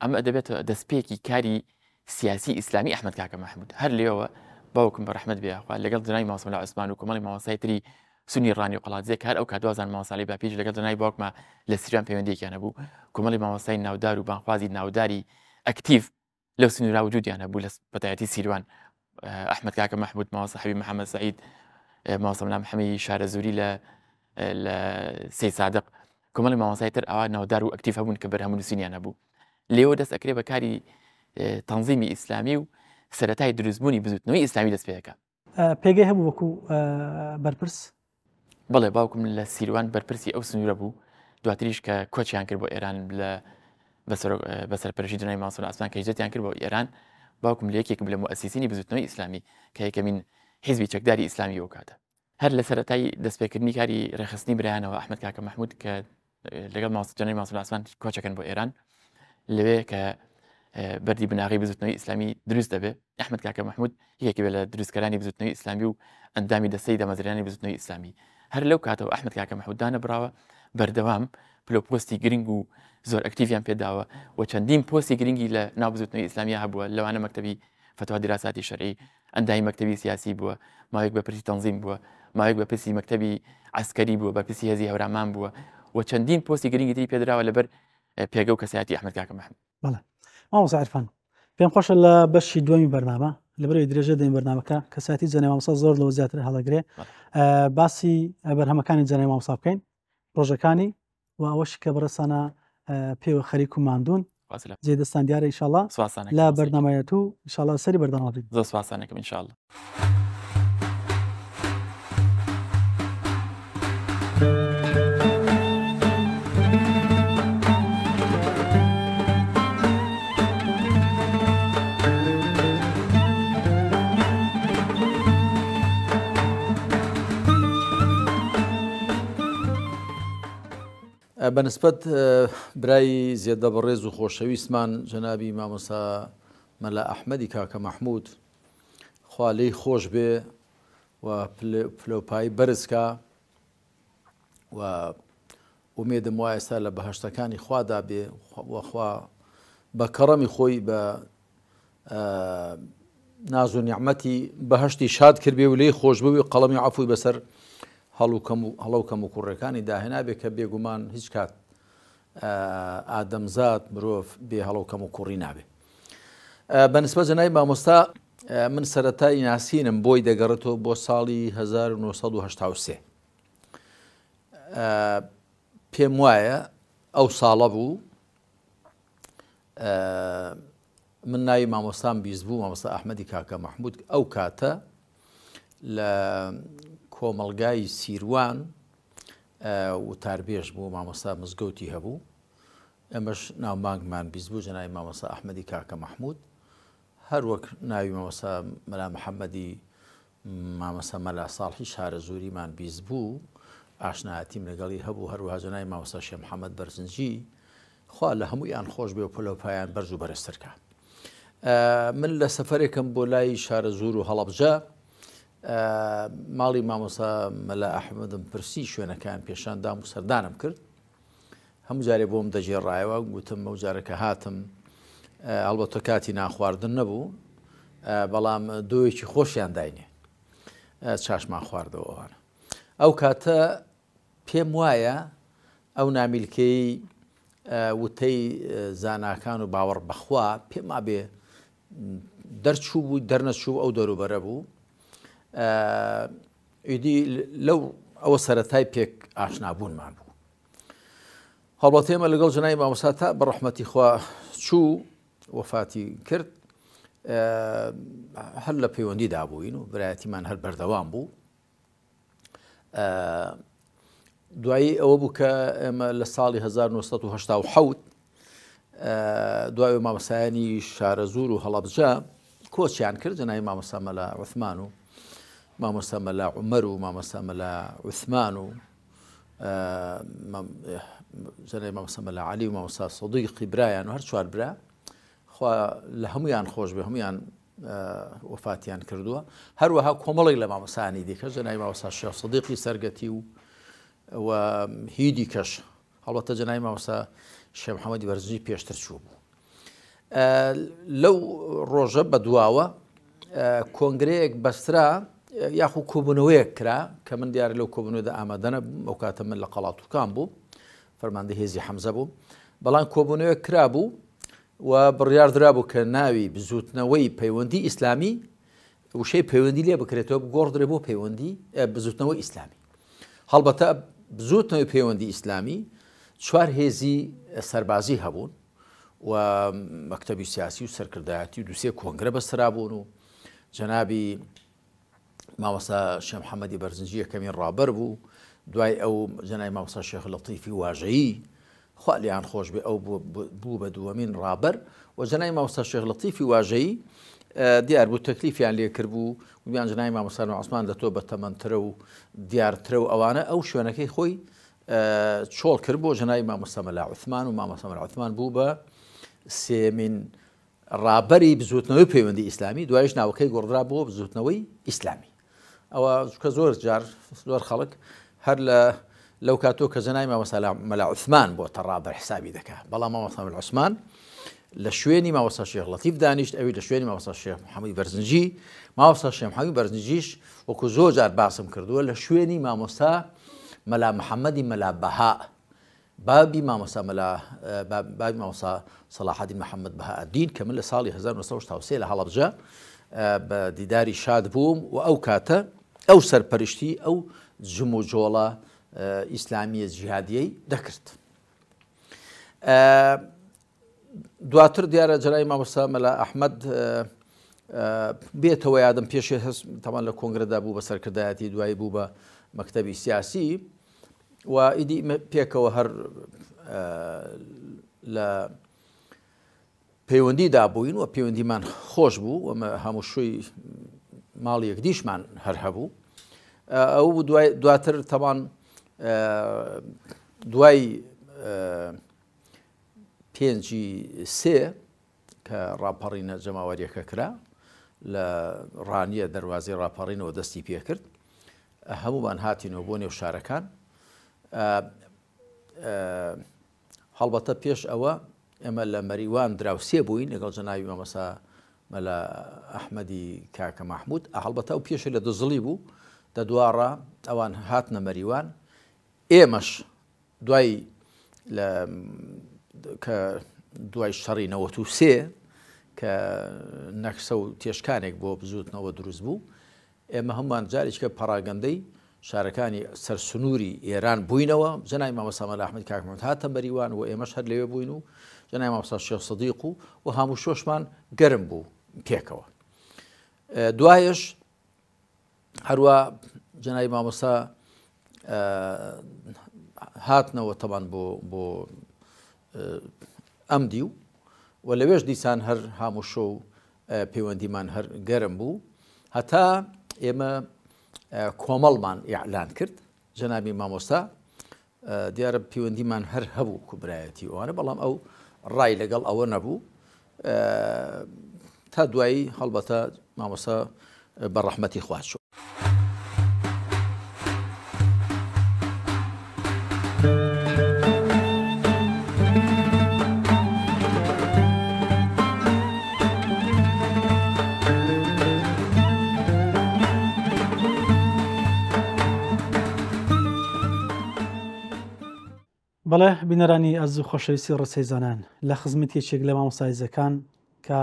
ئەمە دەبێت دەستپێکی کاری سیاسی ئیسلامی ئەحمەد کاکە محمود هەر لێەوە باوکم بە ڕەحمەت بێخوا لەگەڵ جنای مامۆستا مەلا عوسمان و کۆمەڵی مامۆستای تری سونی ڕانی و قەڵاتزێک هەر ئەو کات دوازان مامۆستای باپیش لەگەڵ جنای باوکمە لە سیروان پەیوەندیەکیان هەبوو کۆمەڵی مامۆستای ناودار و بانخوازی ناوداری ئەکتیڤ لەو سنوورا وجودیان هەبوو لە بەتایەتی سیروان ئەحمەد کاکە محمود مامۆستا حەبیب محەممەد سەعید مامۆستا مەلا محەممەدی شارەزووری لە سەی سادق کۆمەڵی مامۆستای تر ئەوا ناودار و ئەکتیڤ هەبوون کە بەرهەموو نووسینیان هەبوو لێوە دەست ئەکرێ بە کاری تەنزیمی ئیسلامی و سەرەتای دروستبوونی بزوتنەوەی ئیسلامی دەست پێەکە پێگەی هەبوو وەکو بەرپرس بەڵێ باوکم لە سیروان بەرپرسی ئەو سنوورە بوو دواتریش کە کۆچیان کرد بۆ ئێران لە بەسەرپەرشتی جنای مامۆستا مەلا عوسمان کە هیجرەتیان کرد بۆ ئێران باوکم لە یەکێکم لە مؤسسینی بزوتنەوەی ئیسلامی کە یەکەمین حیزبی چەکداری ئیسلامی ئەو کاتە هەر لە سەرەتای دەستپێکردنی کاری ڕێخستنی برایانەوە ئەحمەد کاکە محمود کە لەگەڵ جنای مامۆستا مەلا عوسمان کۆچەکەن بۆ ئێران لەوێ کە بەردی بناغی بزوتنەوەی ئیسلامی دروست دەبێت ئەحمەد کاکە محمود یەکێکی لە دروستکەرانی بزوتنەوەی ئیسلامی و ئەندامی دەستەی دامەزرێنانی بزوتنەوەی ئیسلامی هەر لەو کاتەوە ئەحمەد کاکە محمود دانەبراوە بەردەوام پلۆپۆستی گرنگ و زۆر ئەکتیڤیان پێداوە و چەندین پۆستی گرنگی لە ناو بزوتنەوەی ئیسلامیە هەبووە لەوانە مەکتەبی فتوا دیراساتی شەرعی ئەندامی مەکتەبی سیاسی بووە ماوەیەک بەپرسی تەنزیم بووە ماوەیەک بەپرسی مەکتەبی عسکەری بووە بەپرسی هێزی هەورامان بووە و چەندین پۆستی گرنگی تری پێدراوە لەبەر پێگە و کەسایەتی ئەحمەد کاکە محمود بەڵێ مامۆستا عیرفان پێم خۆشە لە بەشی دووەمی بەرنامە لەبەرەوەی درێژە دەین بەرنامەکە کەسایەتی جەنای مامۆستا زۆر لەوە زیاتر هەڵەگرێ باسی بەرهەمەکانی جەنای مامۆستا بکەین ڕۆژەکانی و ئەوەش کە بەڕێسانە پێوە خەریک و ماندوون جێ دەستان دیارە ئینشاڵڵا لە بەرنامەیەت و ئینشاڵڵا سەری بەردەوام بین زۆر سواسانێکم ئینشاڵڵا بەنسبەت برای زێدە بەڕێز و خۆشەویستمان جەنابی مامۆستا مەلا ئەحمەدی کاکە محمود خوا لێی خۆش بێ و پلۆپایی بەرزکە و ئومێدم وایە ئێستا لە بەهەشتەکانی خوادا بێ وەخوا بە کەڕەمی خۆی بە ناز و نیعمەتی بەهەشتی شاد کرد بێ و لێی خۆش بووی و قەڵەمی عەفوی بەسەر هەڵوکەم و کوڕەکانی داهێنابێ کە بێگومان هیچ کات ئادەمزاد مرۆڤ بێ هەڵوکەم و کوڕی نابێ. بەنسبەت جەنای مامۆستا من سەرەتای ناسینم بۆی دەگەڕێتەوە بۆ ساڵی 1983 پێم وایە ئەو ساڵە بوو من ناوی مامۆستام بیست بوو مامۆستا ئەحمەدی کاکە محمود ئەو کاتە لە کۆمەڵگای سیروان وتاربێژ بوو مامۆستا مزگەوتی هەبوو ئەمەش ناومانگمان بیست بوو جەنای مامۆستا ئەحمەدی کاکە محمود هەر وەک ناوی مامۆستا مەلا محەممەدی مامۆستا مەلا ساڵحی شارە زووریمان بیست بوو ئاشنایەتیم لەگەڵی هەبوو هەروەها جەنای مامۆستا شێخ محەممەد بەرزنجی خوا لە هەموویان خۆش بێ و پلۆپایان بەرز و بەرزترکە. من لە سەفەرێکم بۆ لای شارە زوور و هەڵەبجە ماڵی مامۆستا مەلا ئەحمەدم پرسی شوێنەکان پێشاندام و سەردانم کرد هەموو جارێ بۆم دەجێڕایەوە گوتم ئەو جارەکە هاتم هەڵبەتە کاتی ناخواردن نەبوو بەڵام دۆیەکی خۆشیان داینێ چاشمان خواردەوەوانە ئەو کاتە پێم وایە ئەو نامیلکەی وتەی زاناکان و باوەڕ بەخوا پێما بێ دەرچوو بوو دەرنەچوو ئەو دەوروبەرە بوو ئیدی لەو ئەوە سەرەتای پێک ئاشنابوونمان بوو هەڵبەت ئێمە لەگەڵ جەنابی مامۆستا تا بە ڕەحمەتی خوا چوو وەفاتی کرد هەر لە پەیوەندیدا بووین و برایەتیمان هەر بەردەوام بوو دوایی ئەوە بوو کە ئێمە لە ساڵی 1970 دوای مامۆستایانی شارەزور و هەڵەبجە کۆچیان کرد جەنابی مامۆستا مەلا عوثمان و مامۆستا مەلا عومەر و مامۆستا مەلا عوثمان و جەنابی مامۆستا مەلا عەلی و مامۆستا سەدیقی برایان و هەر چوار برا خوا لە هەمویان خۆش بێ هەمویان وەفاتیان کردووە هەروەها کۆمەڵێک لە مامۆستایانی دیکە جەنابی مامۆستا شێخ سەدیقی سەرگەتی و هیدی کەش هەڵبەتە جەنابی مامۆستا شێخ محەممەدی بەرزنجی پێشتر چوو بوو لەو ڕۆژە بەدواوە کۆنگرەیەک بەسترا یاخو کۆبوونەوەیەک کرا کە من دیارە لەو کۆبوونەوەدا ئامادە نەبووم ئەو کاتە من لە قەڵاتوکان بوو فەرماندەی هێزی حەمزە بوو بەڵام کۆبوونەوەیەک کرا بوو و بڕیاردرا بوو کە ناوی بزوتنەوەی پەیوەندی ئیسلامی وشەی پەیوەندی لێ بکرێتەوە گۆڕدرێ بۆ پەیوەندی بزوتنەوەی ئیسلامی هەڵبەتە بزوتنەوەی پەیوەندی ئیسلامی چوار هێزی سەربازی هەبوون و مەکتەبی سیاسی و سەرکردایەتی و دووسێ کۆنگرە بەسرا بوون و جەنابی مامۆستا شێخ محەممەدی بەرزنجی یەکەمین ڕابەر بوو دوای ئەو جەنابی مامۆستا شێخ لەطیفی واژەیی خوا لیان خۆش بێ ئەو بوو بە دووەمین ڕابەر و جەنابی مامۆستا شێخ لەطیفی واژەیی دیار بوو تەکلیفیان لێ کرد بوو ویان جەنابی مامۆستا عوسمان لە تۆ بە تەمەنترە و دیارترە و ئەوانە ئەو شوێنەکەی خۆی چۆڵ کرد بۆ جەنابی مامۆستا مەلا عوثمان و مامۆستا مەلا عوثمان بوو بە سێمین ڕابەری بزوتنەوەی پەیوەندی ئیسلامی دوایش ناوەکەی گۆڕدرا بۆ بزوتنەوەی ئیسلامی ئەوە کە زۆر جار زۆر خەڵک هەر لەو کاتۆ کە جەنابی مامۆستا مەلا عوثمان بۆ تەڕابەر حسابی دەکات بەڵام مامۆستا مەلا عوسمان لە شوێنی مامۆستا شێخ لەطیف دانیشت ئەوی لە شوێنی مامۆستا شێخ محەممەدی بەرزنجی مامۆستا شێخ محەممەدی بەرزنجیش وەکو زۆر جار باسم کردووە لە شوێنی مامۆستا مەلا محەممەدی مەلا بەها بابی مامۆستا سەلاحەدین محەممەد بەهاءالدین کە من لە ساڵی 1973 لە هەڵەبجە بە دیداری شاد بووم و ئەو کاتە ئەو سەرپەرشتی ئەو جم و جۆڵە ئیسلامیە جیهادیەی دەکرد دواتر دیارە جەنابی مامۆستا مەلا ئەحمەد بێتەوە یادم پێشێ هەست تەمان لە کۆنگرەدا بوو بە سەرکردایەتی دوایی بوو بە مەکتەبی سیاسی و ئیدی پێکەوە هەر لە پەیوەندیدا بووین و پەیوەندیمان خۆش بوو و هەموو شووی ماڵی یەکدیشمان هەر هەبوو ئەو دواتر تەمان دوای پێنجی سێ کە ڕاپەڕینە جەماوەریەکە کرا لە ڕانیە دەروازەی ڕاپەڕینەوە دەستی پێکرد هەمومان هاتینەوە بۆ نێو شارەکان هەڵبەتە پێش ئەوە ئێمە لە مەریوان دراوسێ بووین لەگەڵ جەنابی مامۆستا مەلا ئەحمەدی کاکە مەحموود هەڵبەتە ئەو پێشە لە دزڵی بوو دەدوارە ئەوان هاتنە مەریوان ئێمەش کە دوای شەڕی 93 کە نەکسە و تێشکانێک بۆ بزوتنەوە دروست بوو ئێمە هەمومان جارێککە پەراگەندەی شارەکانی سەرسنووری ئێران بووینەوە جەنابی مامۆستا مەلا ئەحمەدی کاکە مەحموود هاتە مەریوان و ئێمەش هەر لەوێ بووین و جەنابی مامۆستا شێخ سەدیق و هەموو شۆشمان گەرم بوو پێکەوە دوایش هەروە جەنابی مامۆستا هاتنەوە تەمان بۆ ئەمدی و لەوێش دیسان هەر هەموو شۆ پەیوەندیمان هەر گەرم بوو هەتا ئێمە کۆمەڵمان ئیعلان کرد جەنابی مامۆستا دیارە پەیوەندیمان هەر هەبوو کوبرایەتی ئەوانە بەڵام ئەو ڕای لەگەڵ ئەوە نەبوو تا دوایی هەڵبەتە مامۆستا بە ڕەحمەتی خوا چوو بەڵێ بینەرانی ئەز و خۆشەویستی ڕسەی زانان لە خزمەتێکێک لە مامۆسایزەکان کە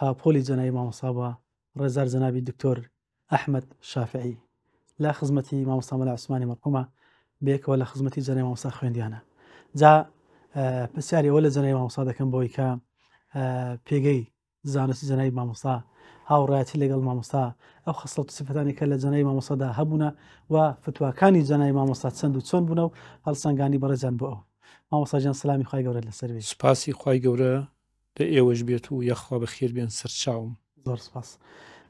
هاپۆلی جەنایی مامۆستا بە ڕێزار جەنابی دکتۆر ئەحمەد شافعی لە خزمەتی مامۆستا مەلا عوسمانی مەرحومە بێکەوە لە خزمەتی جەنای مامۆستا خوێندیانە. جا پرسیاری ئەوە لە جەنای مامۆستا دەکەم بۆی کە پێگەی زانستی جەنایی مامۆستا هاوڕایەتی لەگەڵ مامۆستا ئەو خەسڵەت و سفەتانی کە لە جەنایی مامۆستادا هەبوونە و فتواکانی جەنایی مامۆستا چەند و چۆن بوونە و هەڵسەنگانی بەڕێزان بۆ ئەو. مامۆستا جان سلامی خوای گەورە لەسەر بێت. سپاسی خوای گەورە لە ئێوەش بێت و یەخوا بەخێر بێن سەرچاوم. زۆر سپاس.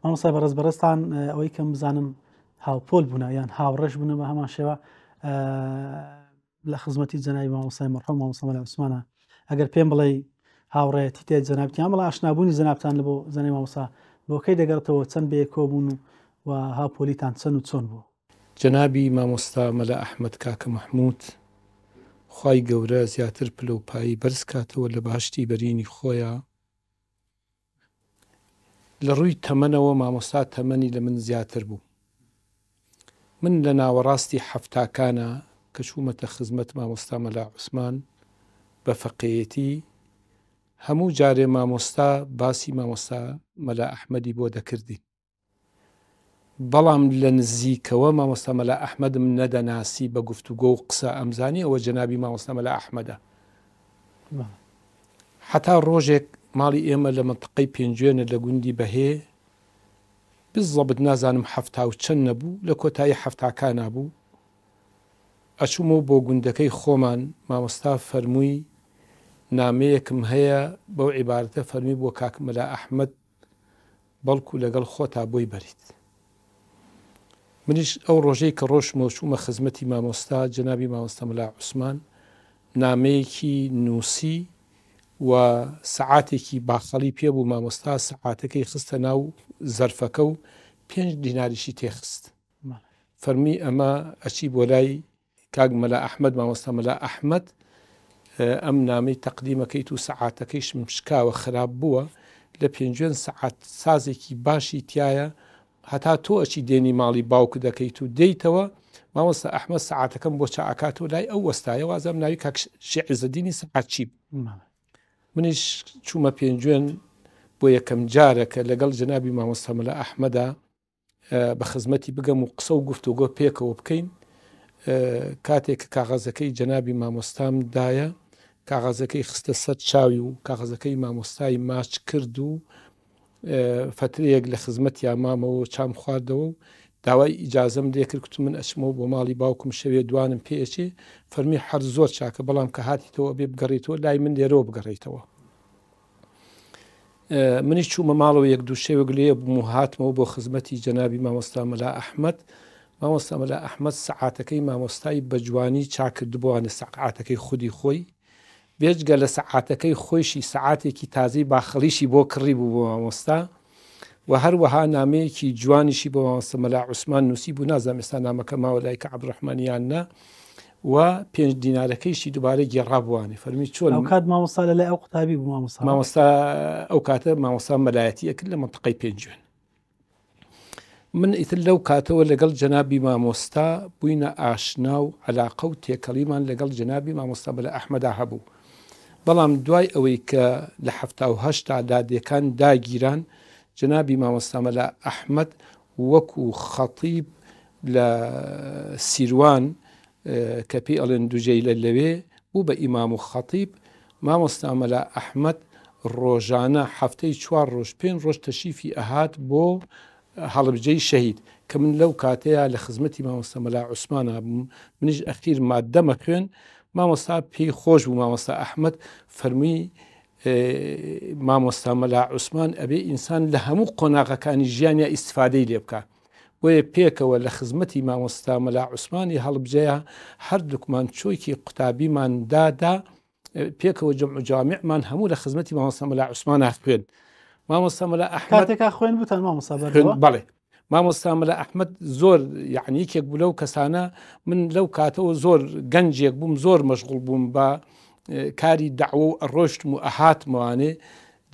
مامۆستا بەڕێز بەڕێستان ئەوەی کەم بزانم هاوپۆل بوونە یان هاوڕێژ بوونە بە هەمان شێوە لە خزمەتی جەنایی مامۆستای مەرحوم مامۆستا مەلا عوسمانە. ئەگەر پێم بڵێ هاوڕێتی تێ جەنابتیان بڵێ ئاشنابوونی جەنابتان لە بۆ جەنای مامۆستا بۆکەی دەگەڕێتەوە چەند بێ کۆبوون و هاوپۆلیتان چەند و چۆن بوو؟ جەنابی مامۆستا مەلا ئەحمەد کاکە مەحموود خوای گەورە زیاتر پلە و پایی بەرز کاتەوە لە باشتی بەرینی خۆیان. لە ڕووی تەمەنەوە مامۆستا تەمەنی لە من زیاتر بوو. من لە ناوەڕاستی حەفتاکانە کە چوومەتە خزمەت مامۆستا مەلا عوسمان بە فەقێیەتی هەموو جارێ مامۆستا باسی مامۆستا مەلا ئەحمەدی بۆ دەکردی. بەڵام لە نزیکەوە مامۆستا مەلا ئەحمەدم نەدەناسی بە گفتوگۆ و قسە ئەمزانی ئەوە جەنابی مامۆستا مەلا ئەحمەدە. حتا ڕۆژێک ماڵی ئێمە لە منتقەی پێنجوێنە لە گوندی بەهێ بزەبت نازانم هەفتا و چەند نەبوو لە کۆتایی هەفتاکان نبوو ئەچوومەوە بۆ گوندەکەی خۆمان مامۆستا فەرمووی نامەیەکم هەیە بەو عیبارەتە فەرمی بۆ کاک مەلا ئەحمەد بەڵکو لەگەڵ خۆتا بۆی بەریت. منیش ئەو ڕۆژەی کە ڕۆژمەوە چوومە خزمەتی مامۆستا جەنابی مامۆستا مەلا عوسمان نامەیەکی نووسی و سەعاتێکی باخەڵی پێبوو مامۆستا سەعاتەکەی خستە ناو زەرفەکە و 5 دیناریشی تێخست. فەرمی ئەمە ئەچی بۆ لای کاک مەلا ئەحمەد مامۆستا مەلا ئەحمەد ئەم نامەی تەقدیمەکەیت و سەعاتەکەیشم شکاوە خراپ بووە لە 5 سەعات سازێکی باشی تایە هەتا تۆ ئەچی دێنی ماڵی باوکە دەکەیت و دەیتەوە مامۆستا ئەحمەد سەعاتەکەم بۆ چاکاتەوە لای ئەو وەستایە وازەم ناوی کاک شێعزەدینی سەعات چی منیش چوومە پێنجوێن بۆ یەکەم جارەکە لەگەڵ جەنابی مامۆستا مەلا ئەحمەدا بە خزمەتی بگەم و قسە و گفتوگۆ پێکەوە بکەین. کاتێک کاغەزەکەی جەنابی مامۆستام دایە کاغەزەکەی خستە سەر چاوی و کاغەزەکەی مامۆستای ماچ کرد و فترەیەک لە خزمەتی مامەوە چام خواردەوە و داوای ئیجازەم لێ کرد من ئەچمەوە بۆ ماڵی باوکم شەوێ دوانم پێچێ فەرمی هەر زۆر چاکە بەڵام کە هاتیتەوە بێ بگەڕێتەوە لای من لێرەوە بگەڕێیتەوە. منیش چوومە ماڵەوە یەک دوو شێوەک لێ بووم و هاتمەوە بۆ خزمەتی جەنابی مامۆستا مەلا ئەحمەد. مامۆستا مەلا ئەحمەد سەعاتەکەی مامۆستای بە جوانی چاکردبووانە سەعاتەکەی خودی خۆی بێجگە لە سەعاتەکەی خۆشی سەعاتێکی تازەی باخەڵیشی بۆ کڕی بوو بۆ مامۆستا و هەروەها نامەیەکی جوانیشی بۆ مامۆستا مەلا عوسمان نووسی بوو نازانم ئێستا نامەکە ماوە لای کە عەبدوڕەحمانیان نا و 5 دینارەکەیشی دووبارە گێڕابووانێ فەرمی چۆن ئەو کات مامۆستا لەلای ئەو قوتابی بوو مامۆستا ئەو کاتە مامۆستا مەلایەتیە کرد لە منتقەی پێنجوێن. من ئیتر لەو کاتەوە لەگەڵ جەنابی مامۆستا بووینە ئاشنا و عەلاقە و تێکەڵیمان لەگەڵ جەنابی مامۆستا مەلا ئەحمەدا هەبوو. بەڵام دوای ئەوەی کە لە 78 دادێکان داگیران جەنابی مامۆستا مەلا ئەحمەد وەکو خەتیب لە سیروان کە پێی ئەڵێن دووجێی لەوێ بوو بە ئیمام و خەتیب مامۆستا مەلا ئەحمەد ڕۆژانە هەفتەی 4 ڕۆژ 5 ڕۆژ تەشریفی ئەهات بۆ هەڵبجەی شەهید کە من لەو کاتەیە لە خزمەتی مامۆستا مەلا عوسمان بووم. منیش ئەخیر مادەمە خوێن مامۆستا پێی خۆش بوو مامۆستا ئەحمەد فەرمی مامۆستا مەلا عوسمان ئەبێ ئینسان لە هەموو قۆناغەکانی ژیانیا ئیسفادەی لێ بکە بۆیە پێکەوە لە خزمەتی مامۆستا مەلا عوسمانی هەڵبجەیە هەردووکمان چۆیکی قوتابیمان دادا پێکەوە جەمع و جامعمان هەموو لە خزمەتی مامۆستا مەلا عوسمانە خوێن. مامۆستا مەلا ئەحمەد کاتێکا خوێن بوتان مامۆستا بەڵێ مامۆستا مەلا ئەحمەد زۆر یعنی یەکێک بوو لەو کەسانە من لەو کاتەوە زۆر گەنجێک بووم زۆر مەشغوڵ بووم بە کاری دەعوە و ڕۆشتم و ئەهاتمەوانێ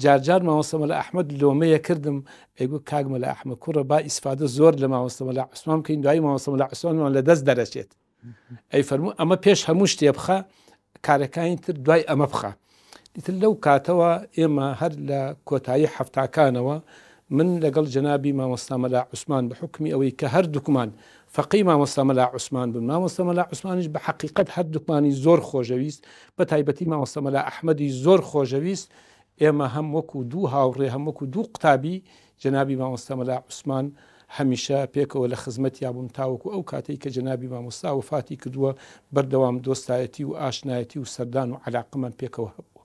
جارجار مامۆستا مەلا ئەحمەد لۆمەیە کردم ئەیگو کاک مەلا ئەحمەد کوڕە با ئیسفادە زۆر لە مامۆستا مەلا عوسمان بکەین دوای مامۆستا مەلا عوسمانمان لە دەست دەرەچێت ئەی فەرموو ئەمە پێش هەموو شتێ بخە کارەکانی تر دوای ئەمە بخە. دیتر لەو کاتەوە ئێمە هەر لە کۆتایی هەفتاکانەوە من لەگەڵ جەنابی مامۆستا مەلا عوسمان بە حکمی ئەوەی کە هەردووکمان فەقی مامۆستا مەلا عوسمان بوون، مامۆستا مەلا عوسمانیش بە حەقیقەت هەردووکمانی زۆر خۆشەویست، بە تایبەتی مامۆستا مەلا ئەحمەدی زۆر خۆشەویست. ئێمە هەم وەکو دوو هاوڕێ هەم وەکو دوو قوتابی جەنابی مامۆستا مەلا عوسمان هەمیشە پێکەوە لە خزمەتیا بووم تاوەکو ئەو کاتەی کە جەنابی مامۆستا وفاتی کردووە بەردەوام دۆستایەتی و ئاشنایەتی و سەردان و عەلاقەمان پێکەوە هەبووە.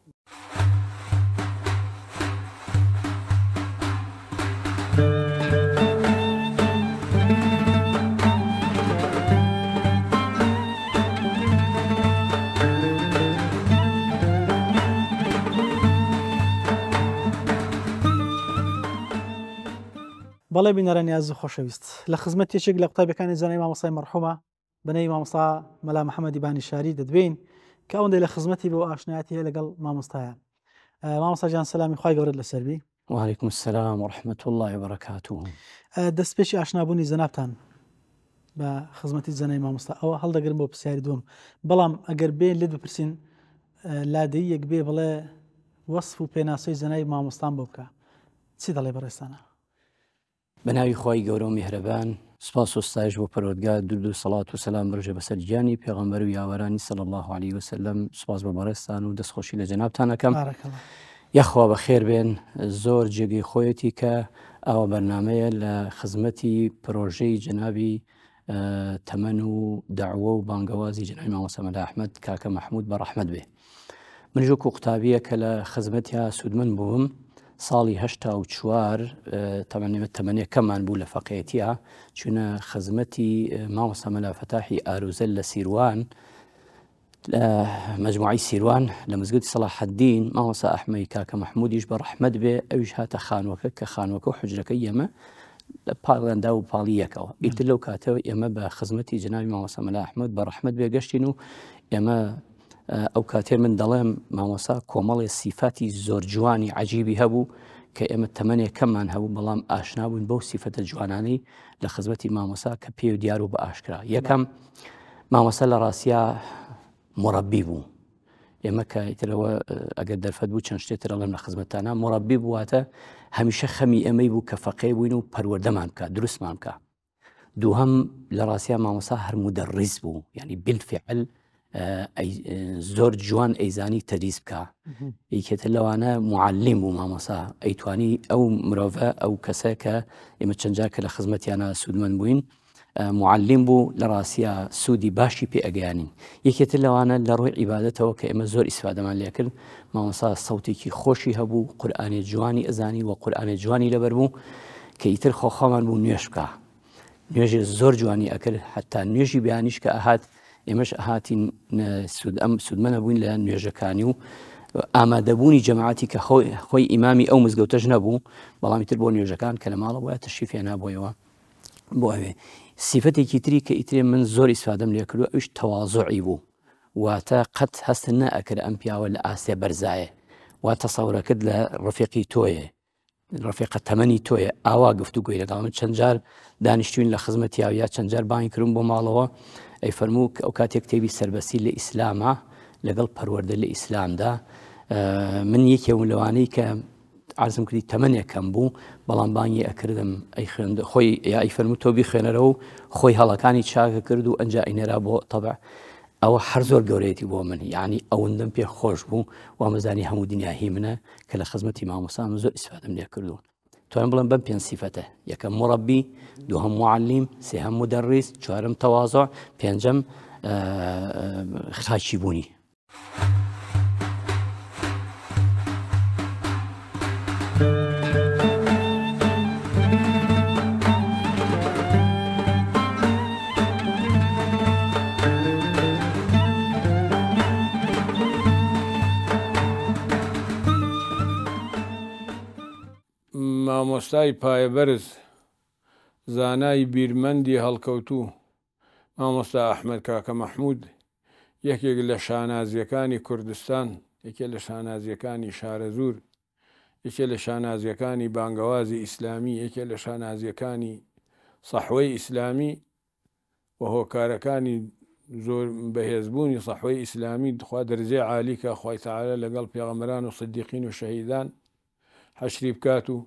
بەڵێ بینەرە نیاز خۆشەویست لە خزمەت یەکێک لە قوتابیەکانی زانای مامۆستای مەرحومە بنەی مامۆستا مەلا محەممەدی بانیشاری دەدوێن کە ئەوەندەی لە خزمەتی بۆ ئاشنایەتی هەیە لەگەڵ مامۆستایە. مامۆستا جان سەلامی خوای گەورەت لەسەربی. وعلیکم السلام ورحمة الله وبركاته. دەستپێکی ئاشنابوونی زەنابتان بە خزمەتی زەنای مامۆستا ئەوە هەڵدەگرم بۆ پرسیاری دووەم، بەڵام ئەگەر بێن لێت بپرسین لادەی یەک بێ بڵێ وەصف و پێناسەی زەنای مامۆستان بۆ بکە چی دەڵێ بەڕێستانە؟ بەناوی خۆی گەورە و میهرەبان، سپاس و ستایش بۆ پەروەردگار، درود و سەڵات و سەلام بڕژێ بەسەر گیانی پێغەمبەر و یاوەرانی صلی الله عليه وسلم. سپاس بە بەڕێستان و دەستخۆشی لە جەنابتان ئەکەم. یەخوا بە خێر بێن، زۆر جێگەی خۆیەتی کە ئەوە بەرنامەیە لە خزمەتی پرۆژەی جەنابی تەمەن و داعوە و بانگەوازی جەنابی مامۆستا مەلا ئەحمەد کاکە مەحموود بە ڕەحمەت بێ. منیش وەکو قوتابیە کە لە خزمەتیا سوودمەند بووم ساڵی 84 تەمەنیەکەمان بوو لە فەقێتیە چونە خزمەتی مامۆستا مەلا فەتاحی ئاروزەل لە سیروان مجموعی سیروان لە مزگەوتی سەلاح الدین. مامۆستا ئەحمەدی کاکە مەحموودیش بە ڕەحمەت بێ ئەویش هاتە خانوەکە کە خانوەکە و حجرەکەی ئێمە لە پاڵیاندا و پاڵی یەکەوە. ئیتر لەو کاتەوە ئێمە بە خزمەتی جەنابی مامۆستا مەلا ئەحمەد بە ڕەحمەت بێ گەشتین و ئێمە ئەو کاتێ من دەڵێم مامۆستا کۆمەڵی سیفاتی زۆر جوانی عەجیبی هەبوو کە ئێمە تەمەنێکەمان هەبوو بەڵام ئاشنا بوون بەو سیفەتە جوانانەی لە خزمەتی مامۆستا کە پێ و دیار و بە ئاشکرا. یەکەم مامۆستا لە ڕاستیا مڕەبی بوو. ئێمە کە ئیترەوە ئەگەر دەرفەت بوو چەند شتێتر ئەڵێم لە خزمەتانە مڕەبی بوواتە هەمیشە خەمی ئێمەی بوو کە فەقێ بووین و پەروەردەمان بکە دروستمان بکە. دووهەم لە ڕاستیا مامۆستا هەر مودەڕیس بوو، یعنی بالفعل زۆر جوان ئەیزانی تەدریس بکە. یەکێتر لەوانە معلم بوو مامۆستا، ئەیتوانی ئەو مرۆڤە ئەو کەسە کە ئێمە چەند جار کە لە خزمەتیانە سوودمەند بووین معلم بوو لە ڕاستیا سوودی باشی پێ ئەگەیانین. یەکێتر لەوانە لە ڕۆی عیبادەتەوە کە ئێمە زۆر ئیسفادەمان لێکرد مامۆستا سەوتێکی خۆشی هەبوو، قورئانی جوانی ئەزانی و قورئانی جوانی لەبەر بوو کە ئیتر خۆخوامان بوو نوێش بکە. نوێژی زۆر جوانی ئەکرد، حتا نوێژی بیانیش کە ئەهات ئێمەش ئەهاتین سوودمەنە بووین لە نوێژەکانی و ئامادەبوونی جەماعەتی کە خۆی ئیمامی ئەو مزگەوتەش نەبوو بەڵامی تر بۆ نوێژەکان کە لە ماڵە بۆیە تەشریفیان نابۆیەوە بۆ ئەوێ. سیفەتێکی تری کە ئیترێ من زۆر ئیسفادەم لێ کردووە ئەوش تەوازوعی بوو، واتە قەت هەستن نەئەکرد ئەم پیاوە لە ئاسێ بەرزایە، واتە سەورەکرد لە ڕفیقی تۆیە، ڕفیقە تەمەنی تۆیە. ئاوا گفتوگوی لەگەڵ من چەند جار دانیشتوین لە خزمەتیاو یا چەند جار بانگی کردم بۆ ماڵەوە ئەی فەرموو ئەو کاتێک کتێبی سەربەستی لە ئیسلامە لەگەڵ پەروەردە لە ئیسلامدا من یەکێک لەوانەی کە عەرزم کردی تەمەنێکم بوو بەڵام بانگی ئەکردم ئەی خوێندە خۆی یا ئەی فەرموو تۆ بیخوێنەرەوە و خۆی هەڵەکانی چاکە کرد و ئەنجا ئینێرا بۆ تەبع. ئەوە هەر زۆر گەورەیەتی بۆ من، یعنی ئەوەندەم پێ خۆش بوو وامەزانی هەموو دنیاهی منە کە لە خزمەتی مامۆسام زۆر ئیسفادەم لێ کردوون. توانم بڵێم بەم پێنج سیفەتە: یەکەم مڕەبی، دووهەم معلم، سێهەم مودەڕیس، چوارەم تەواضع، پێنجەم خاچی بوونی. مامۆستای پایەبەرز زانای بیرمەندی هەڵکەوتوو مامۆستا ئەحمەد کاکە مەحموود یەکێک لە شانازیەکانی کوردستان، یەکێک لە شانازیەکانی شارەزور، یەکێک لە شانازیەکانی بانگەوازی ئیسلامی، یەکێک لە شانازیەکانی سەحوەی ئیسلامی و هۆکارەکانی زۆر بەهێزبوونی سەحوەی ئیسلامی دخوا دەرجێ عالیکە خوای تەعالە لەگەڵ پێغەمبەران و سیدیقین و شەهیدان حەشری بکات و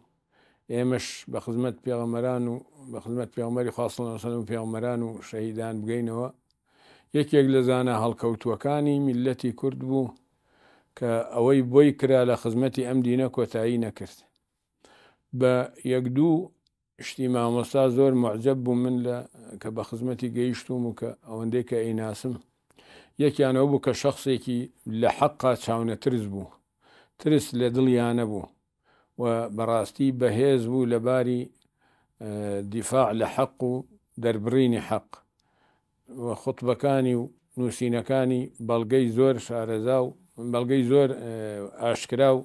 ئێمەش بە خزمەت پێغەمبەران و بە خزمەت پێغەمبەری خوا صلی الله علیه و سلم و پێغەمبەران و شەهیدان بگەینەوە. یەکێک لە زانە هەڵکەوتووەکانی میلەتی کورد بوو کە ئەوەی بۆی کرا لە خزمەتی ئەم دینە کۆتایی نەکرد. بە یەک دوو شتی مامۆستا زۆر معجب بوو من کە بە خزمەتی گەیشتوم و کە ئەوەندەی کە ئەیناسم. یەکیانەوە بوو کە شەخصێکی لە حەقا چاونە ترس بوو، ترس لە دڵیانە بوو و بەڕاستی بەهێز بوو لەباری دیفاع لە حەق و دەربڕینی حەق و خوتبەکانی و نووسینەکانی بەڵگەی زۆر شارەزا و بەڵگەی زۆر ئاشکرا و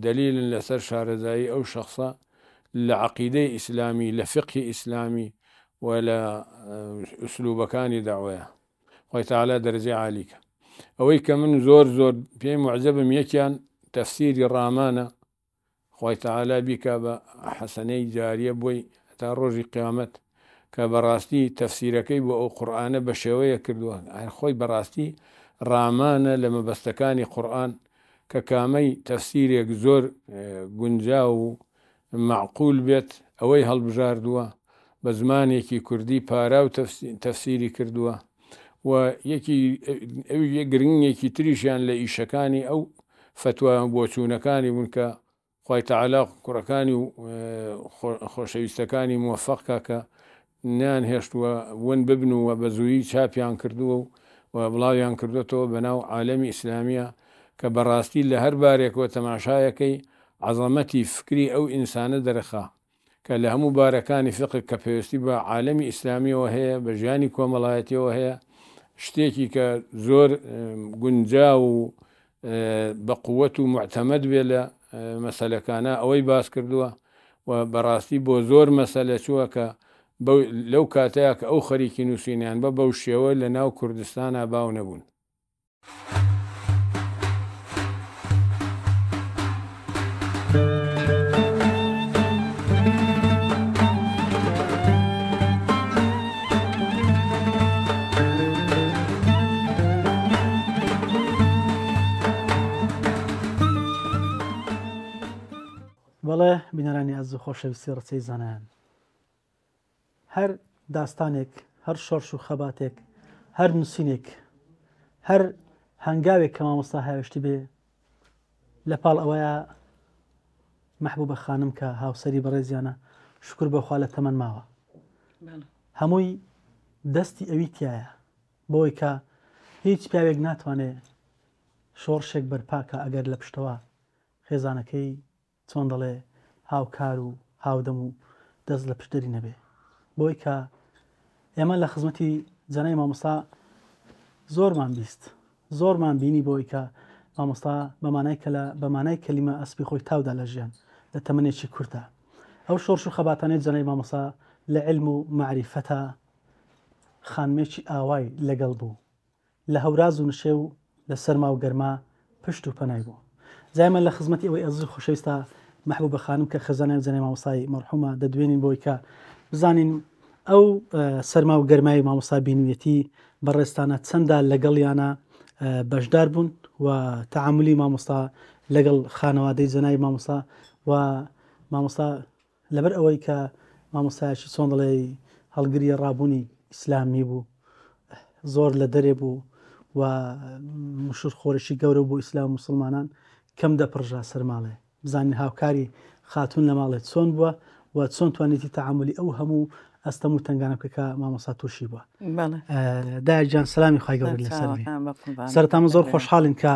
دلیلن لەسەر شارەزایی ئەو شەخصە لە عەقیدەی ئیسلامی، لە فقهی ئیسلامی و لە ئوسلوبەکانی داوایە. خوای تەعالە دەرەجەی عالیکە. ئەوەی کە من زۆر پێی معجەبم یەکیان تەفسیری ڕامانە، خوای تەعالە بیکا بە حەسەنەی جاریە بۆی تا ڕۆژی قیامەت کە بەڕاستی تەفسیرەکەی بۆ ئەو قورئانە بە شێوەیە کردووە. خۆی بەڕاستی ڕامانە لە مەبەستەکانی قورئان کە کامەی تەفسیرێک زۆر گونجاو و معقول بێت ئەوەی هەڵبژاردووە، بە زمانێکی کوردی پارا و تەفسیری کردووە و گرنگێکی تریشیان لە ئیشەکانی ئەو فتوە بۆچوونەکانی بوون کە خوای تەعالە کوڕەکانی و خۆشەویستەکانی موفەقکە کە نیان هێشتووە ون ببن و بە زوویی چاپیان کردووە و بڵاویان کردوێتەوە بەناو عالەمی ئیسلامیە کە بەڕاستی لە هەر بارێکەوە تەماشایەکەی عەزەمەتی فکری ئەو ئینسانە دەرەخا کە لە هەموو بارەکانی فقه کە پێویستی بە عالەمی ئیسلامیەوە هەیە، بە ژیانی کۆمەڵایەتیەوە هەیە، شتێکی کە زۆر گونجا و بە قووەت و معتەمەد بێ لە مەسەلەکانە ئەوەی باس کردووە و بەڕاستی بۆ زۆر مەسەلە چووە کە لەو کاتەیە کە ئەو خەریکی نووسینیان بەو شێوە لە ناو کوردستانە باو نەبوون. بەڵێ بینەرانی ئەز و خۆشەویستی ڕچەی زانایان، هەر داستانێک، هەر شۆرش و خەباتێک، هەر نووسینێک، هەر هەنگاوێک کە مامۆستا هاوێشتی بێ لەپاڵ ئەوەیە مەحبوبە خانم کە هاوسەری بەڕێزیانە شکر بەخوا لە تەمەن ماوە، هەمووی دەستی ئەوی تایە بۆی کە هیچ پیاوێک ناتوانێت شۆڕشێک بەرپاکە ئەگەر لە پشتەوە خێزانەکەی چۆن دەڵێ هاوکار و هاودەم و دەست لە پشتەری نەبێ. بۆی کە ئێمە لە خزمەتی جەنای مامۆستا زۆرمان بیست، زۆرمان بینی بۆی کە مامۆستا بەمانای کەلیمە ئەسپی خۆی تاودا لە ژیان لە تەمەنێکی کورتە. ئەو شۆرش و خەباتانەی جەنای مامۆستا لە علم و معریفەتە خانمێکی ئاوای لەگەڵ بوو، لە هەوراز و نشێ و لە سەرما و گەرما پشت و پەنای بوو. زایمە لە خزمەتی ئەوەی ئەزیز خۆشەویستە مەحبوبە خانم کە خەزانای جەنای مامۆستای مەرحومە دەدوێنین بۆی کە بزانین ئەو سەرما و گەرمای مامۆستا بینویەتی بەڕێستانە چەندە لەگەڵیانە بەشدار بوون و تەعاملی مامۆستا لەگەڵ خانەوادەی جەنای مامۆستا و مامۆستا لەبەر ئەوەی کە مامۆستایەکی چۆن دەڵێ هەڵگریە ڕابوونی ئیسلامی بوو، زۆر لە دەرێ بوو و مشور خۆرشی گەورە بوو ئیسلام و مسلمانان کەم دەپڕژا سەرماڵێ. بزانین هاوکاری خاتون لە ماڵێت چۆن بووە و چۆن توانێتی تەعاملی ئەو هەموو ئەستەم و تنگانە بکە کە مامۆستا تووشی بووە. دایەکجان سەلامی خوای گەورە لەسەر بێ. سەرەتامە زۆر خۆشحاڵین کە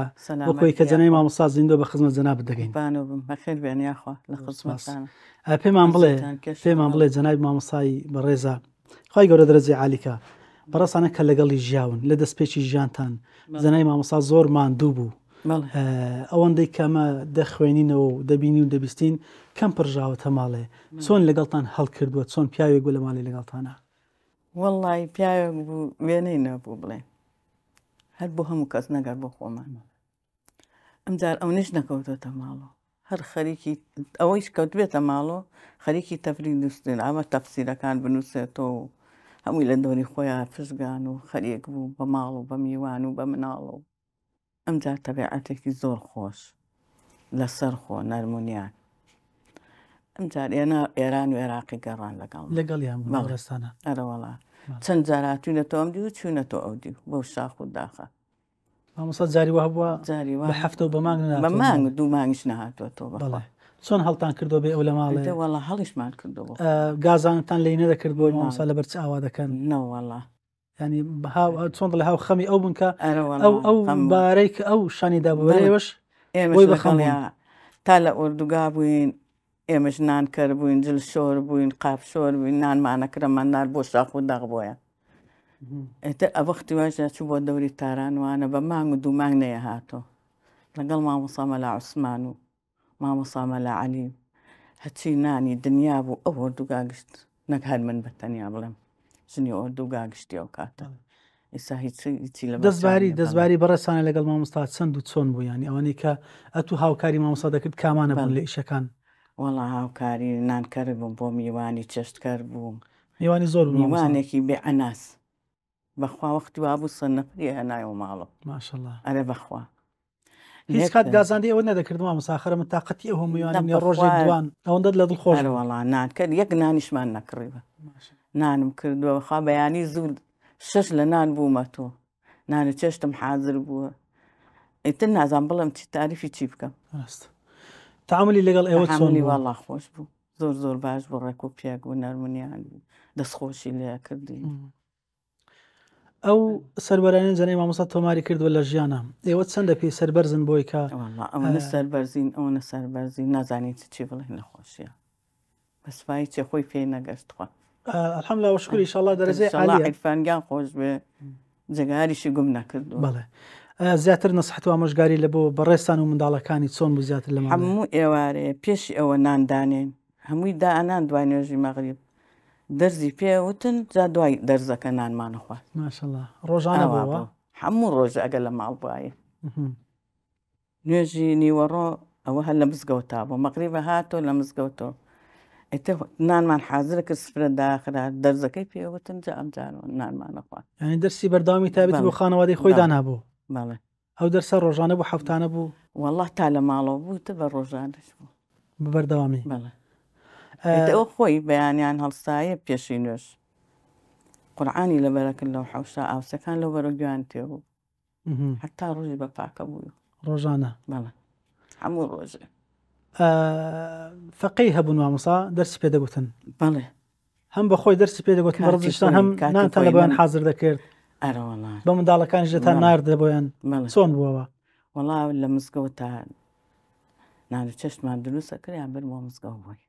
وەکوی کە جەنای مامۆستا زیندوە بە خزمەت جەنابەت دەگەین. پێمان بڵێ جەنابی مامۆستای بەڕێزە خوای گەورە دەرەجەی عالیکە بەڕاستانە کە لەگەڵی ژیاون لە دەستپێکی ژیانتان جەنای مامۆستا زۆر ماندوو بوو. ئەوەندەی کەمە دەخوێنینەوە و دەبینی و دەبیستین کەم پڕژاوەتە ماڵێ چۆن لەگەڵتان هەڵکردووە، چۆن پیاوێک بوو لە ماڵی لەگەڵتانە؟ وەڵڵی پیاوێک بوو وێنەی نەبوو بڵێن هەر بۆ هەموو کەس نەگەر بۆ خۆمان. ئەمجار ئەو نیش نەکەوتۆتە ماڵەوە، هەر خەریکی ئەوەیش کەوت بێتە ماڵەوە خەریکی تەفری نووسین ئەمە تەفسیرەکان بنووسێتەوە هەمووی لە دەوری خۆیان پشگان و خەریک بوو بە ماڵ و بە میوان و بە مناڵ و ئەمجار تەبیعەتێکی زۆر خۆش لەسەر خۆ نەرمونیان ئەمجار ئێران و عێراقی گەڕان لەگەڵیان بەڕێستانە ئەرەوەڵا چەند جاراتوینەتەوە ئەم دی و چوونەتەوە ئەو دی بەو شاخ و داخە مامۆستا جاری وە هەبووە بە هەفتە و بە مانگ دوو مانگش نەهاتوەتەوە بەڵێ چۆن هەڵتان کردو بێ ئەو لە ماڵێ وەڵا هەڵیشمان کردەوە گازانتان لێ نەدەکردبووە مامۆستا لەبەر چ ئاوا دەکەن نەوەڵا ینی چۆن لە هاو خەمی ئەو بنکە ئەو بارەی کە ئەو شانیدا بەوەش ئێمەی بەخەڵیا تا لە ئوردوگا بووین ئێمەش نانکەر بووین جل شۆر بووین قاپ شۆر بووین نانمانەکرەمەندار بۆ شاخ و داغ بۆیە ئێتر ئەوەختی واژە چوو بۆ دەوری تارانوانە بە مانگ و دوو مانگ نەیە هاتۆ لەگەڵ مامۆستا مەلا عوسمان و مامۆستا مەلا عەلی هەچی نانی دنیا بوو ئەو ئوردوگا گشت نەک هەر من بەتەنیا بڵێم ژنی ئوردوگا گشتی ئەو کاتە ئێستا هیچی لە دەستباری بەڕێسانە لەگەڵ مامۆستا چەند و چۆن بوو ینی ئەوەی کە ئەتو هاوکاری مامۆستا دەکرد کامانە بوون لە ئیشەکان وەڵا هاوکاری نانکەر بووم بۆ میوانی چێشتکەر بووم میوانی زۆر میوانێکی بێ ئەناس بەخوا وەختی وا بوو سەر نەفری هەنایە ماڵە ماشەڵڵا ئەرێ بەخوا هیچ کات گازاندی ئەوە نەدەکردم مساخرە من تااقەتی ئەو هەموویانە ڕۆژێک دوان ئەوەندە لە دڵخۆش وەڵا نانکرد یەک نانیشمان نەکڕیبە نانم کردووە خوا بەیانی زوو 6 لە نان بوومە تۆ نانە چێشتم حازر بووە ئیتر نازان بڵم چی تاریفی چی بکەم تعاملی لەگەڵ ئێوە چۆنی وەڵا خۆش بوو زۆر باش بۆ ڕێک و پێک و نەرمونیان دەستخۆشی لێ کردی ئەو سەربەرانە جەنەی مامۆستا تۆماری کردووە لە ژیانە ئێوە چەندە پێی سەربەرزن بۆی کە ئەوەنە سەربەرزین ئەوەنە سەربەرزی نازانیت چی بڵێ نەخۆشیە بەسپایی چێ خۆی پێی نەگەشتخوا الحەمدلله وشکری ئینشاءالله دەرەجەی عەرفانگیان خۆش بێ جێگاریشی گوم نەکردووە بەڵێ زیاتر نەسحەت و ئامۆژگاری لە بۆ بەڕێستان و منداڵەکانی چۆن بوو زیاتر لە هەموو ئێوارێ پێشی ئەوە ناندانێن هەمووی دائنان دوای نوێژی مەغریب دەرزی پێوتن جا دوای دەرزەکە نانمانە خوارد ماشەڵڵا ڕۆژانە بووە هەموو ڕۆژ ئەگەر لە ماڵ بواە نوێژی نیوەڕۆ ئەوە هەر لە مزگەوتا بۆ مەغریبە هاتۆ لە مزگەوتەوە نانمان حازرە کرد سفرە داخرا دەرزەکەی پێوتن جا ئەمجارەوە نانمانە خوارد ینی دەرسی بەرداوامی تابێت بۆ خانەوادەی خۆی دانابوو بەڵێ ئەو دەرسە ڕۆژانە بوو هەفتانە بوو وەڵڵا تا لە ماڵەوە بوو تە بە ڕۆژانش بوو بەردەوامی بەڵێ ئەو خۆی بەیانیان هەڵسایە پێشی نوێش قورعانی لە بەرەکرد لەو حەوشا ئاوسەکان لەو بەرە گویان تێبوو حتا ڕۆژی بە پاکە بوو ڕۆژانە بەڵێ هەموو ڕۆژێ فەقەی هەبوون مامۆستا دەرسی پێدەگوتن بەڵێ هەم بەخۆی دەرسی پێدەگوتن ڕزیشتان هەم نانتان لە بۆیان حازر دەکرد بە منداڵەکانی ژێتان ناردە بۆیان چۆن بووەوە وەڵا لە مزگەوت تا نانە چێشتمان دروستە کردیان برمەوە مزگەوت بووی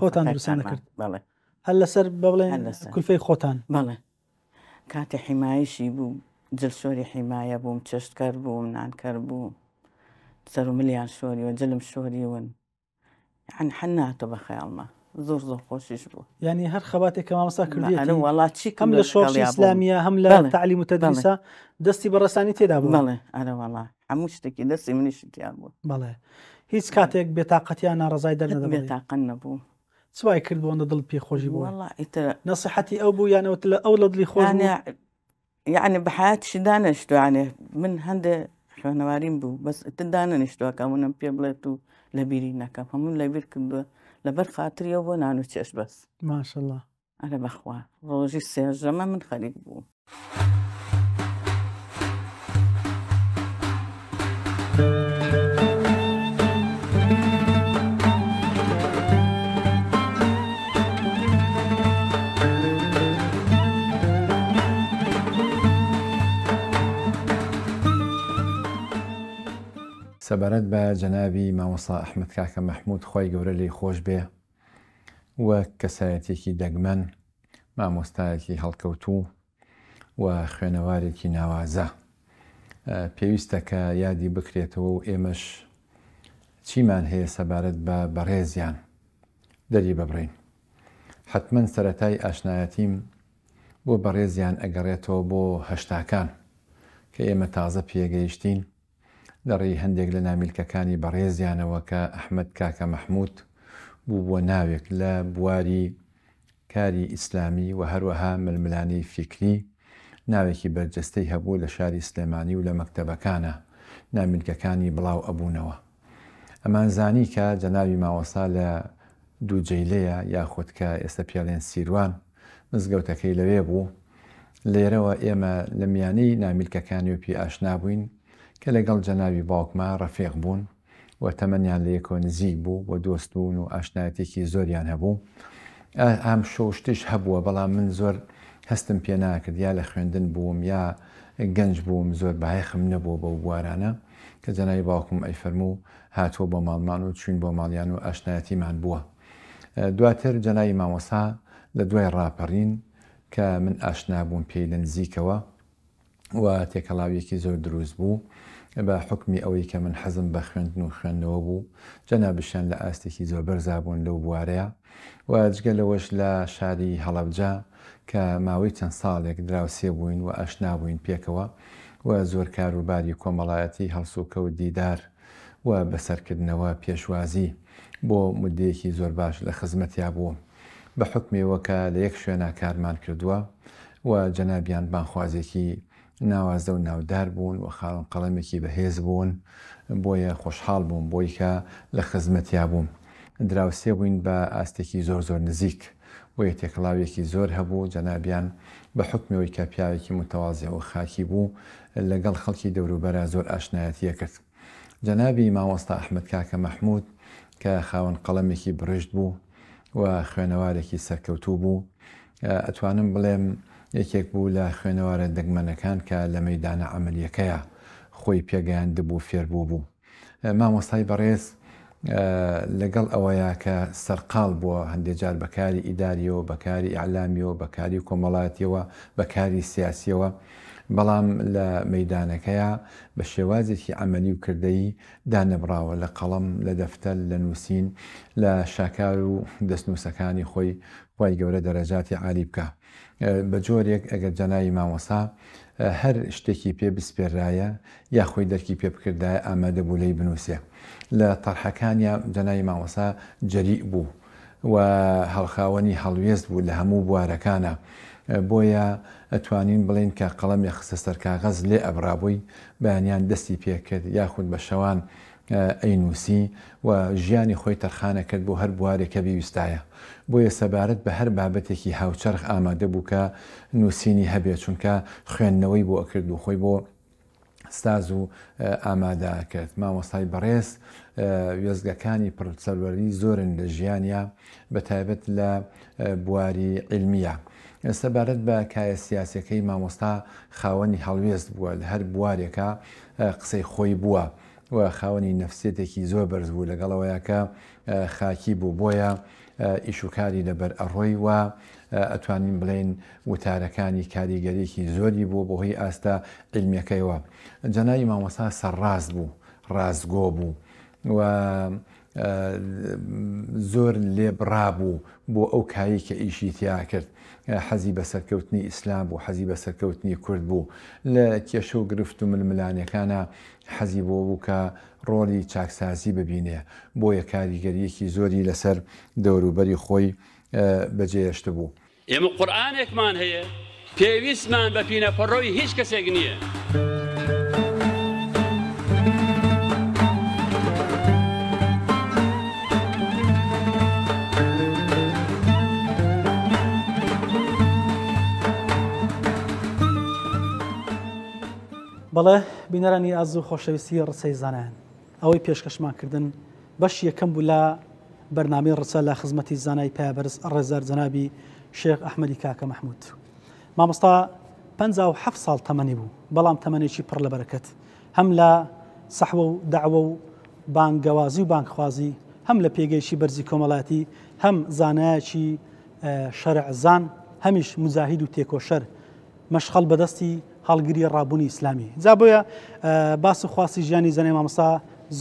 خۆتان دروستیان نەکرد بەڵێ هەر لەسەر بەڵێن کولفەی خۆتان بەڵێ کاتی حیمایشی بوو جلشۆری حیمایە بووم چێشتکەر بووم نانکەر بووم سەر و ملیان شۆریوە جلم شۆریون یعنی هەر ناتۆ بە خەیاڵمە زۆر خۆشیش بوو ینی هەر خەباتێک کە مامۆستا کردی وڵاتی هەم لە شۆڕشی ئیسلامیە هەم لە تعلیم و تەدریسە دەستی بەڕێسانی تێدا بوو بەڵێ ئەرە وەڵا هەموو شتێکی دەستی منیشی تیا بوو بەڵێ هیچ کاتێک بێتاقەتیان ناڕزای دەرنەدە بێتاقەت نەبوو چوای کرد بۆەوەندە دڵ پێ خۆشی بوو نەسیحەتی ئەو بوو یانەوە لە ئەو لە دڵی خۆش یعنی بە حیاتیشی دانەشتوانێ من هەندێ خوێنەواریم بوو بەس دانەنیشتووە کەمونم پێ بڵێت و لە بیری نەکەم هەموو لە بیر کردووە لەبەر خاتریەوە بۆ نان و چێش بەس ماشەڵڵا ئەرە بەخوا ڕۆژی سێژەمە من خەریک بوو سەبارەت بە جەنابی مامۆستا ئەحمەد کاکە مەحموود خۆی گەورە لێی خۆش بێ وەک کەسایەتێکی دەگمەن مامۆستایەکی هەڵکەوتوو و خوێنەوارێکی ناوازە پێویستە کە یادی بکرێتەوە و ئێمەش چیمان هەیە سەبارەت بە بەڕێزیان دەری ببڕین حتمما سەرەتای ئاشنایەتیم بۆ بەڕێزیان ئەگەڕێتەوە بۆ هەشتاکان کە ئێمە تازە پێگەیشتین دەڕێی هەندێک لە نامیلکەکانی بەڕێزیانەوە کە ئەحمەد کاکە مەحموود بوو بۆ ناوێک لە بواری کاری ئیسلامی و هەروەها ململانی فیکری ناوێکی بەرجەستەی هەبوو لە شاری سلێمانی و لە مەکتەبەکانە نامیلکەکانی بڵاو ئەبوونەوە. ئەمان زانی کە جەناوی مامۆستا لە دوو جەیلەیە یاخود کە ئێستا پیاڵێن سیروان مزگەوتەکەی لەوێ بوو. لێرەوە ئێمە لە میانەی نامیلکەکانی و پێ ئاشنا بووین کە لەگەڵ جەناوی باوکما ڕەفیق بوون و تەمەنیان لە یەکەوە نزیک بوو و دۆست بوون و ئاشنایەتێکی زۆریان هەبوو. ئەم شۆشتش هەبووە بەڵام من زۆر هەستم پێ ناکرد یا لە خوێندن بووم یا گەنج بووم زۆر باەخم نەبووە بەو بوارانە کە جەناوی باوکم ئەی فەرموو هاتووە بۆ ماڵمان و چوین بۆ ماڵیان و ئاشنایەتیمان بووە. دواتر جەناوی مامۆستا لە دوای ڕاپەڕین کە من ئاشنا بووم پێی لە نزیکەوە و تێکەڵاویەکی زۆر دروست بوو بە حکمی ئەوەی کە من حەزم بە خوێندن و خوێندنەوە بوو. جەنابشیان لە ئاستێکی زۆر بەرزابوون لەو بوارەیە و جگە لەوەش لە شاری هەڵەبجە کە ماوەی چەند ساڵێک دراوسێ بووین و ئاشنا بووین پێکەوە و زۆر کاروباری کۆمەڵایەتی هەڵسوکەوت دیدار و بەسەرکردنەوە پێشوازی بۆ مدەیەکی زۆر باش لە خزمەتیا بووم بە حکمێوە کە لە یەک شوێنە کارمان کردووە و جەنابیان بانخوازێکی ناوازە و ناودار بوون و خاڵم قەڵەمێکی بەهێز بوون بۆیە خۆشحاڵ بووم بۆی کە لە خزمەتیا بووم. دراوسێ بووین بە ئاستێکی زۆر زۆر نزیک و تێکەڵاوێکی زۆر هەبوو. جەنابیان بە حکمەوەی کە پیاوێکی متەواضع و خاکی بوو لەگەڵ خەڵکی دەوروبەرە زۆر ئاشنایەتیە کرد. جەنابی مامۆستا ئەحمەد کاکە مەحموود کە خاوەن قەڵەمێکی بڕشت بوو و خوێنەوارێکی سەرکەوتوو بوو. ئەتوانم بڵێم یەکێک بوو لە خوێنەوارە دەگمەنەکان کە لە مەیدانە عەمەلیەکەیە خۆی پێگەیاندبوو فێربوو بوو. مامۆستای بەڕێز لەگەڵ ئەوەیە کە سەرقاڵ بووە هەندێک جار بەکاری ئیداریەوە بەکاری ئیعلامیەوە بەکاری کۆمەڵایەتیەوە بەکاری سیاسیەوە بەڵام لە مەیدانەکەیە بە شێوازێکی عەمەلی و کردەیی دانەبراوە لە قەڵەم لە دەفتەر لە نووسین لە شاکار و دەستنووسەکانی خۆی خی گەورە دەرەجاتی عالی بکە. بە جۆرێک ئەگەر جەناوی مامۆستا هەر شتێکی پێ بسپێرایە یا خۆی دەرکی پێ بکردایە ئامادە بوو لەی بنووسێ. لە تەرحەکانیە جەناوی مامۆستا جەریء بوو و هەڵخاوەنی هەڵوێست بوو لە هەموو بوارەکانە بۆیە ئەتوانین بڵین کە قەڵەمی خستە سەر کاغەز لێ ئەبرابووی بەیانیان دەستی پێکرد یاخود بە شەوان ئەینووسی و ژیانی خۆی تەرخانە کرد بۆ هەر بوارێکە بیویستایە. بۆیە سەبارەت بە هەر بابەتێکی هاوچەرخ ئامادە بوو کە نووسینی هەبێت چونکە خوێندنەوەی بۆ ئەکرد و خۆی بۆ ستاز و ئامادە کرد. مامۆستای بەڕێز وێزگەکانی پڕسەروەری زۆرن لە ژیانیا بەتایبەت لە بواری علمیە. سەبارەت بە کایە سیاسەکەی مامۆستا خاوەنی هەڵوێست بووە لە هەر بوارێکە قسەی خۆی بووە و خاوەنی نەفسێتێکی زۆر بەرز بوو لەگەڵەوەیە کە خاکی بوو بۆیە ئیشوکاری لەبەر ئەڕۆی و ئەتوانین بڵێن وتارەکانی کاریگەریەکی زۆری بوو بۆ هۆی ئاستا علمیەکەیەوە. جەناوی مامۆستا سەرڕاست بوو ڕازگۆ بوو و زۆر لێبڕابوو بۆ ئەو کایی کە ئیشی تیا کرد. حەزی بە سەرکەوتنی ئیسلام بوو حەزی بە سەرکەوتنی کورد بوو لە کێشە و گرفت و ململانەکانە حەزی بۆ بوو کە ڕۆڵی چاکسازی ببینێ بۆیە کاریگەریەکی زۆری لەسەر دەوروبەری خۆی بەجێهێشت بوو. ئێمە قورئانێکمان هەیە پێویستمان بە پینەپەڕۆی هیچ کەسێک نییە. بەڵێ بینەرانی ئاز و خۆشەویستی ڕسەی زانایان ئەوەی پێشکەشمانکردن بەش یەکەم بوو لە بەرنامەی ڕسە لە خزمەتی زانای پایبەرز ڕێزەر جەنابی شێخ ئەحمەدی کاکە مەحموود. مامۆستا 57 ساڵ تەمەنی بوو بەڵام تەمەنێکی پڕ لە بەرەکەت هەم لە سەحوە و داعوە و بانگەوازی و بانگخوازی هەم لە پێگەیشی بەرزی کۆمەڵایەتی هەم زانایەکی شەرعزان هەمیش مجاهید و تێکۆشەر مەشغەڵ بەدەستی هەڵگری ڕابوونی ئیسلامی. جا بۆیە باس و خواستی ژیانی زانای مامۆستا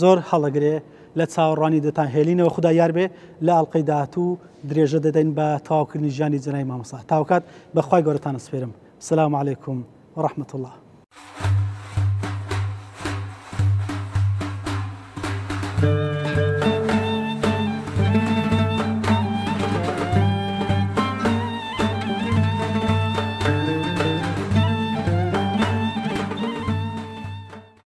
زۆر هەڵەگرێ لە چاوەڕوانی دەتان هێلینەوە خوددا یار بێ لە ئەڵلقەی داهاتوو درێژە دەدەین بە تەواوکردنی ژیانی زانای مامۆستا. تاوکات بەخوای گەورەتان سپێرم. السلام علیکم ورحمة الله.